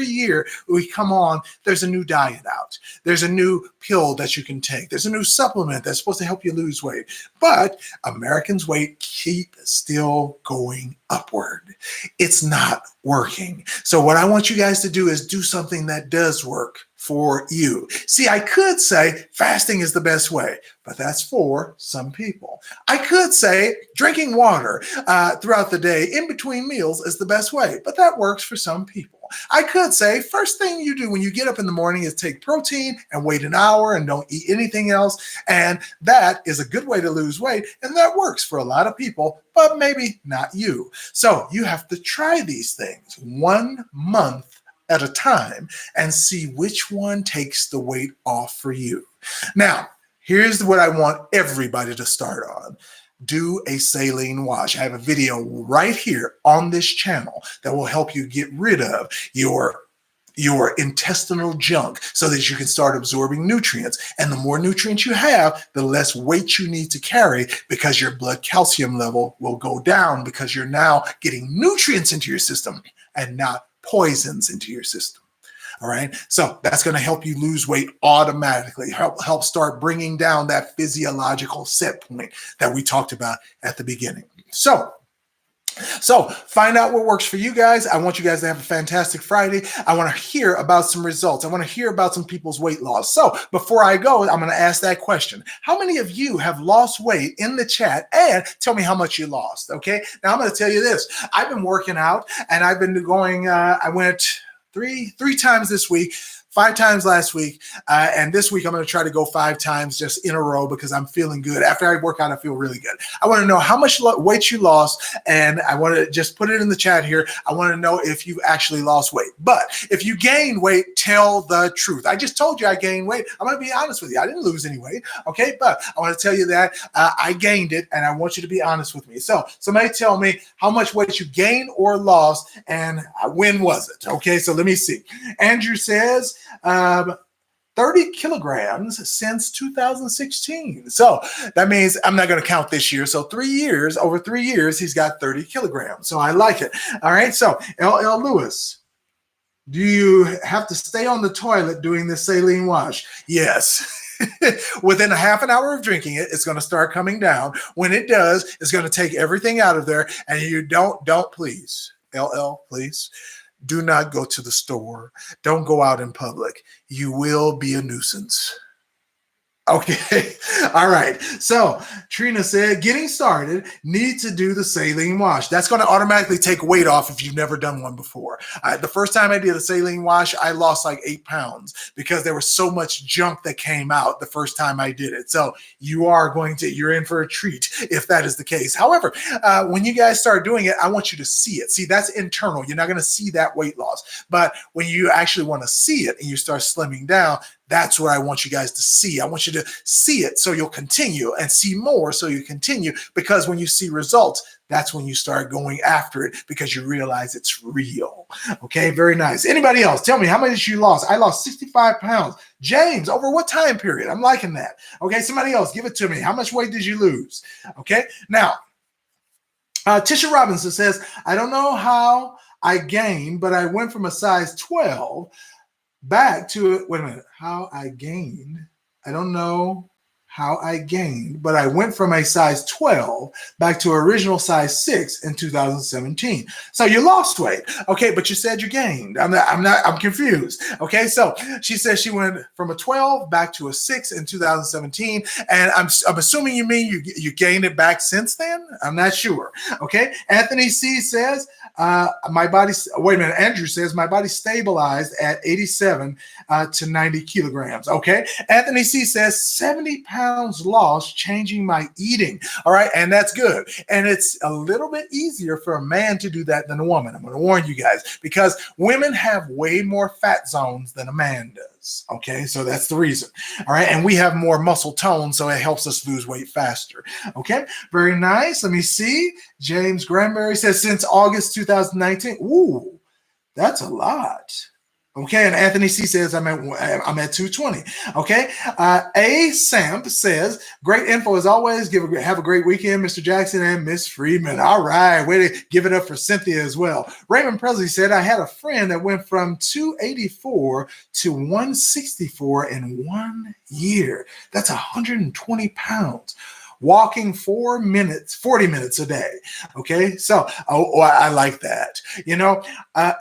year we come on, there's a new diet out. There's a new pill that you can take. There's a new supplement that's supposed to help you lose weight. But Americans' weight keep still going upward. It's not working. So what I want you guys to do is do something that does work for you. See, I could say fasting is the best way, but that's for some people. I could say drinking water throughout the day in between meals is the best way, but that works for some people. I could say first thing you do when you get up in the morning is take protein and wait an hour and don't eat anything else. And that is a good way to lose weight. And that works for a lot of people, but maybe not you. So you have to try these things 1 month at a time and see which one takes the weight off for you. Now, here's what I want everybody to start on. Do a saline wash. I have a video right here on this channel that will help you get rid of your intestinal junk so that you can start absorbing nutrients. And the more nutrients you have, the less weight you need to carry because your blood calcium level will go down because you're now getting nutrients into your system and not poisons into your system. All right. So that's going to help you lose weight automatically, help start bringing down that physiological set point that we talked about at the beginning. So find out what works for you guys. I want you guys to have a fantastic Friday. I want to hear about some results. I want to hear about some people's weight loss. So before I go, I'm going to ask that question. How many of you have lost weight in the chat and tell me how much you lost? Okay. Now I'm going to tell you this. I've been working out and I've been going, I went three times this week, 5 times last week. And this week, I'm going to try to go 5 times just in a row because I'm feeling good. After I work out, I feel really good. I want to know how much weight you lost. And I want to just put it in the chat here. I want to know if you actually lost weight. But if you gain weight, tell the truth. I just told you I gained weight. I'm going to be honest with you. I didn't lose any weight. Okay. But I want to tell you that I gained it. And I want you to be honest with me. So somebody tell me how much weight you gained or lost and when was it? Okay. So let me see. Andrew says, 30 kilograms since 2016. So that means I'm not going to count this year. So 3 years, over 3 years, he's got 30 kilograms. So I like it. All right. So LL Lewis, do you have to stay on the toilet doing the saline wash? Yes. Within a half an hour of drinking it, it's going to start coming down. When it does, it's going to take everything out of there. And you don't please, LL, please, do not go to the store. Don't go out in public. You will be a nuisance. Okay. All right. So Trina said, getting started, need to do the saline wash. That's going to automatically take weight off if you've never done one before. The first time I did a saline wash, I lost like 8 pounds because there was so much junk that came out the first time I did it. So you're in for a treat if that is the case. However, when you guys start doing it, I want you to see it. See, that's internal. You're not going to see that weight loss. But when you actually want to see it and you start slimming down, that's what I want you guys to see. I want you to see it so you'll continue, and see more so you continue, because when you see results, that's when you start going after it because you realize it's real. Okay, very nice. Anybody else? Tell me, how much you lost? I lost 65 pounds. James, over what time period? I'm liking that. Okay, somebody else, give it to me. How much weight did you lose? Okay, now, Tisha Robinson says, I don't know how I gained, but I went from a size 12 back to, wait a minute, how I gained. I don't know how I gained, but I went from a size 12 back to original size 6 in 2017. So you lost weight. Okay, but you said you gained. I'm confused. Okay, so she says she went from a 12 back to a 6 in 2017. And I'm assuming you mean you gained it back since then? I'm not sure. Okay, Anthony C says, Andrew says, my body stabilized at 87 to 90 kilograms. Okay, Anthony C says 70 pounds lost changing my eating. All right, and that's good. And it's a little bit easier for a man to do that than a woman. I'm going to warn you guys, because women have way more fat zones than a man does. Okay, so that's the reason. All right, and we have more muscle tone, so it helps us lose weight faster. Okay, very nice. Let me see. James Granberry says since August 2019. Ooh, that's a lot. Okay, and Anthony C says I'm at 220. Okay, A Samp says great info as always. Have a great weekend, Mr. Jackson and Miss Friedman. All right, way to give it up for Cynthia as well. Raymond Presley said I had a friend that went from 284 to 164 in 1 year. That's 120 pounds. Walking 40 minutes a day. Okay, so I like that.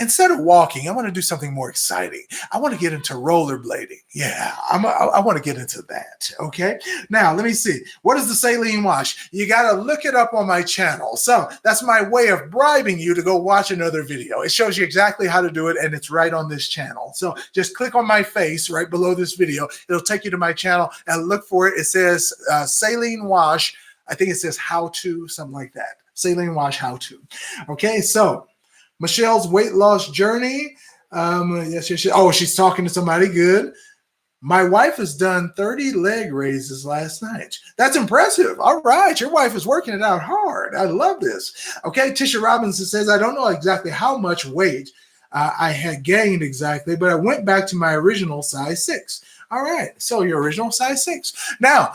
Instead of walking, I want to do something more exciting. I want to get into rollerblading. Yeah, I want to get into that. Okay, now let me see. What is the saline wash? You got to look it up on my channel. So that's my way of bribing you to go watch another video. It shows you exactly how to do it, and it's right on this channel. So just click on my face right below this video. It'll take you to my channel and look for it. It says saline wash. I think it says how to, something like that. Saline wash how to. Okay, so Michelle's weight loss journey. Yes. Oh, she's talking to somebody. Good. My wife has done 30 leg raises last night. That's impressive. All right, your wife is working it out hard. I love this. Okay, Tisha Robinson says, I don't know exactly how much weight I had gained exactly, but I went back to my original size 6. All right, so your original size 6. Now,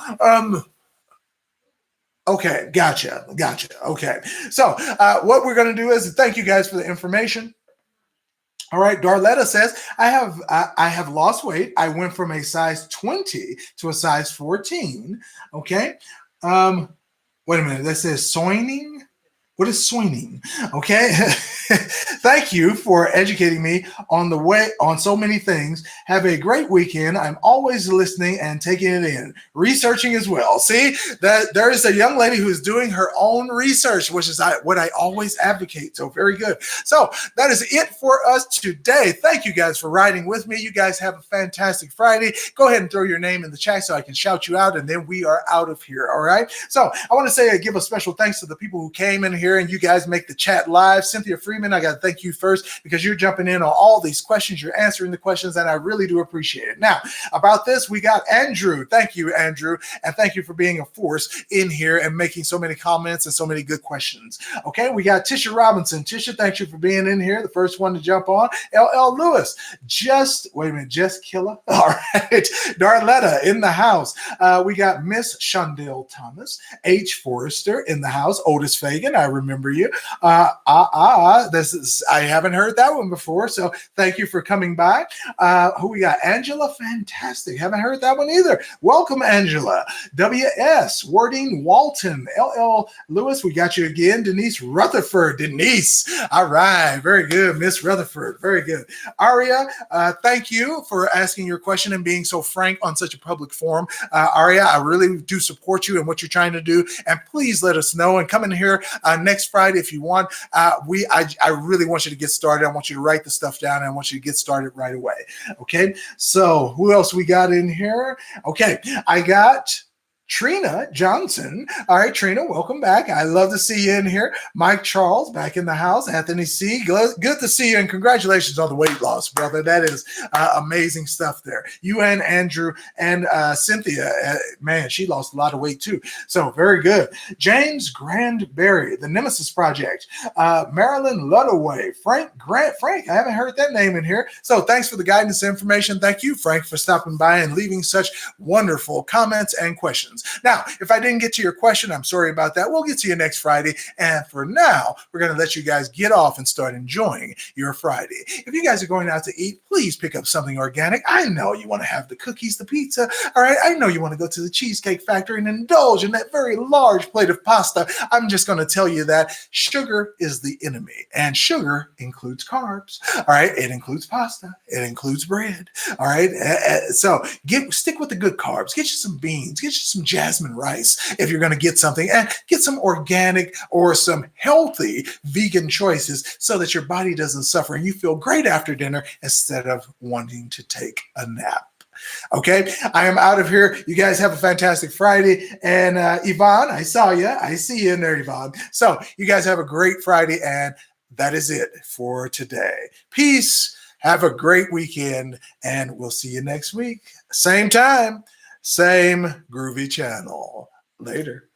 okay, gotcha. Okay, so what we're going to do is thank you guys for the information. All right, Darletta says, I have lost weight. I went from a size 20 to a size 14. Okay. Wait a minute. That says soining. What is soining? Okay. Thank you for educating me on so many things. Have a great weekend. I'm always listening and taking it in, researching as well. See that there is a young lady who's doing her own research, which is what I always advocate. So very good. So that is it for us today. Thank you guys for riding with me. You guys have a fantastic Friday. Go ahead and throw your name in the chat so I can shout you out, and then we are out of here. All right. So I want to say give a special thanks to the people who came in here here, and you guys make the chat live. Cynthia Freeman, I got to thank you first because you're jumping in on all these questions. You're answering the questions, and I really do appreciate it. Now, about this, we got Andrew. Thank you, Andrew, and thank you for being a force in here and making so many comments and so many good questions. Okay, we got Tisha Robinson. Tisha, thank you for being in here, the first one to jump on. LL Lewis, just killer. All right, Darletta in the house. We got Miss Shondell Thomas, H. Forrester in the house. Otis Fagan, I remember you. This is, I haven't heard that one before, so thank you for coming by. Who we got? Angela, fantastic. Haven't heard that one either. Welcome, Angela. W.S. Warding Walton, LL Lewis, we got you again. Denise Rutherford. Denise, all right, very good. Miss Rutherford, very good. Aria, thank you for asking your question and being so frank on such a public forum. Aria, I really do support you and what you're trying to do, and please let us know and come in here next Friday if you want. I really want you to get started. I want you to write the stuff down, and I want you to get started right away. Okay, so who else we got in here? Okay, I got Trina Johnson. All right, Trina, welcome back. I love to see you in here. Mike Charles back in the house. Anthony C. Good to see you, and congratulations on the weight loss, brother. That is amazing stuff there. You and Andrew and Cynthia, man, she lost a lot of weight too. So very good. James Grandberry, the Nemesis Project. Marilyn Ludaway, Frank Grant. Frank, I haven't heard that name in here. So thanks for the guidance and information. Thank you, Frank, for stopping by and leaving such wonderful comments and questions. Now, if I didn't get to your question, I'm sorry about that. We'll get to you next Friday. And for now, we're going to let you guys get off and start enjoying your Friday. If you guys are going out to eat, please pick up something organic. I know you want to have the cookies, the pizza. All right. I know you want to go to the Cheesecake Factory and indulge in that very large plate of pasta. I'm just going to tell you that sugar is the enemy, and sugar includes carbs. All right. It includes pasta. It includes bread. All right. So stick with the good carbs. Get you some beans. Get you some jasmine rice if you're going to get something, and get some organic or some healthy vegan choices so that your body doesn't suffer and you feel great after dinner instead of wanting to take a nap. Okay, I am out of here. You guys have a fantastic Friday. And Yvonne, I saw you. I see you in there, Yvonne. So you guys have a great Friday, and that is it for today. Peace. Have a great weekend, and we'll see you next week. Same time. Same groovy channel. Later.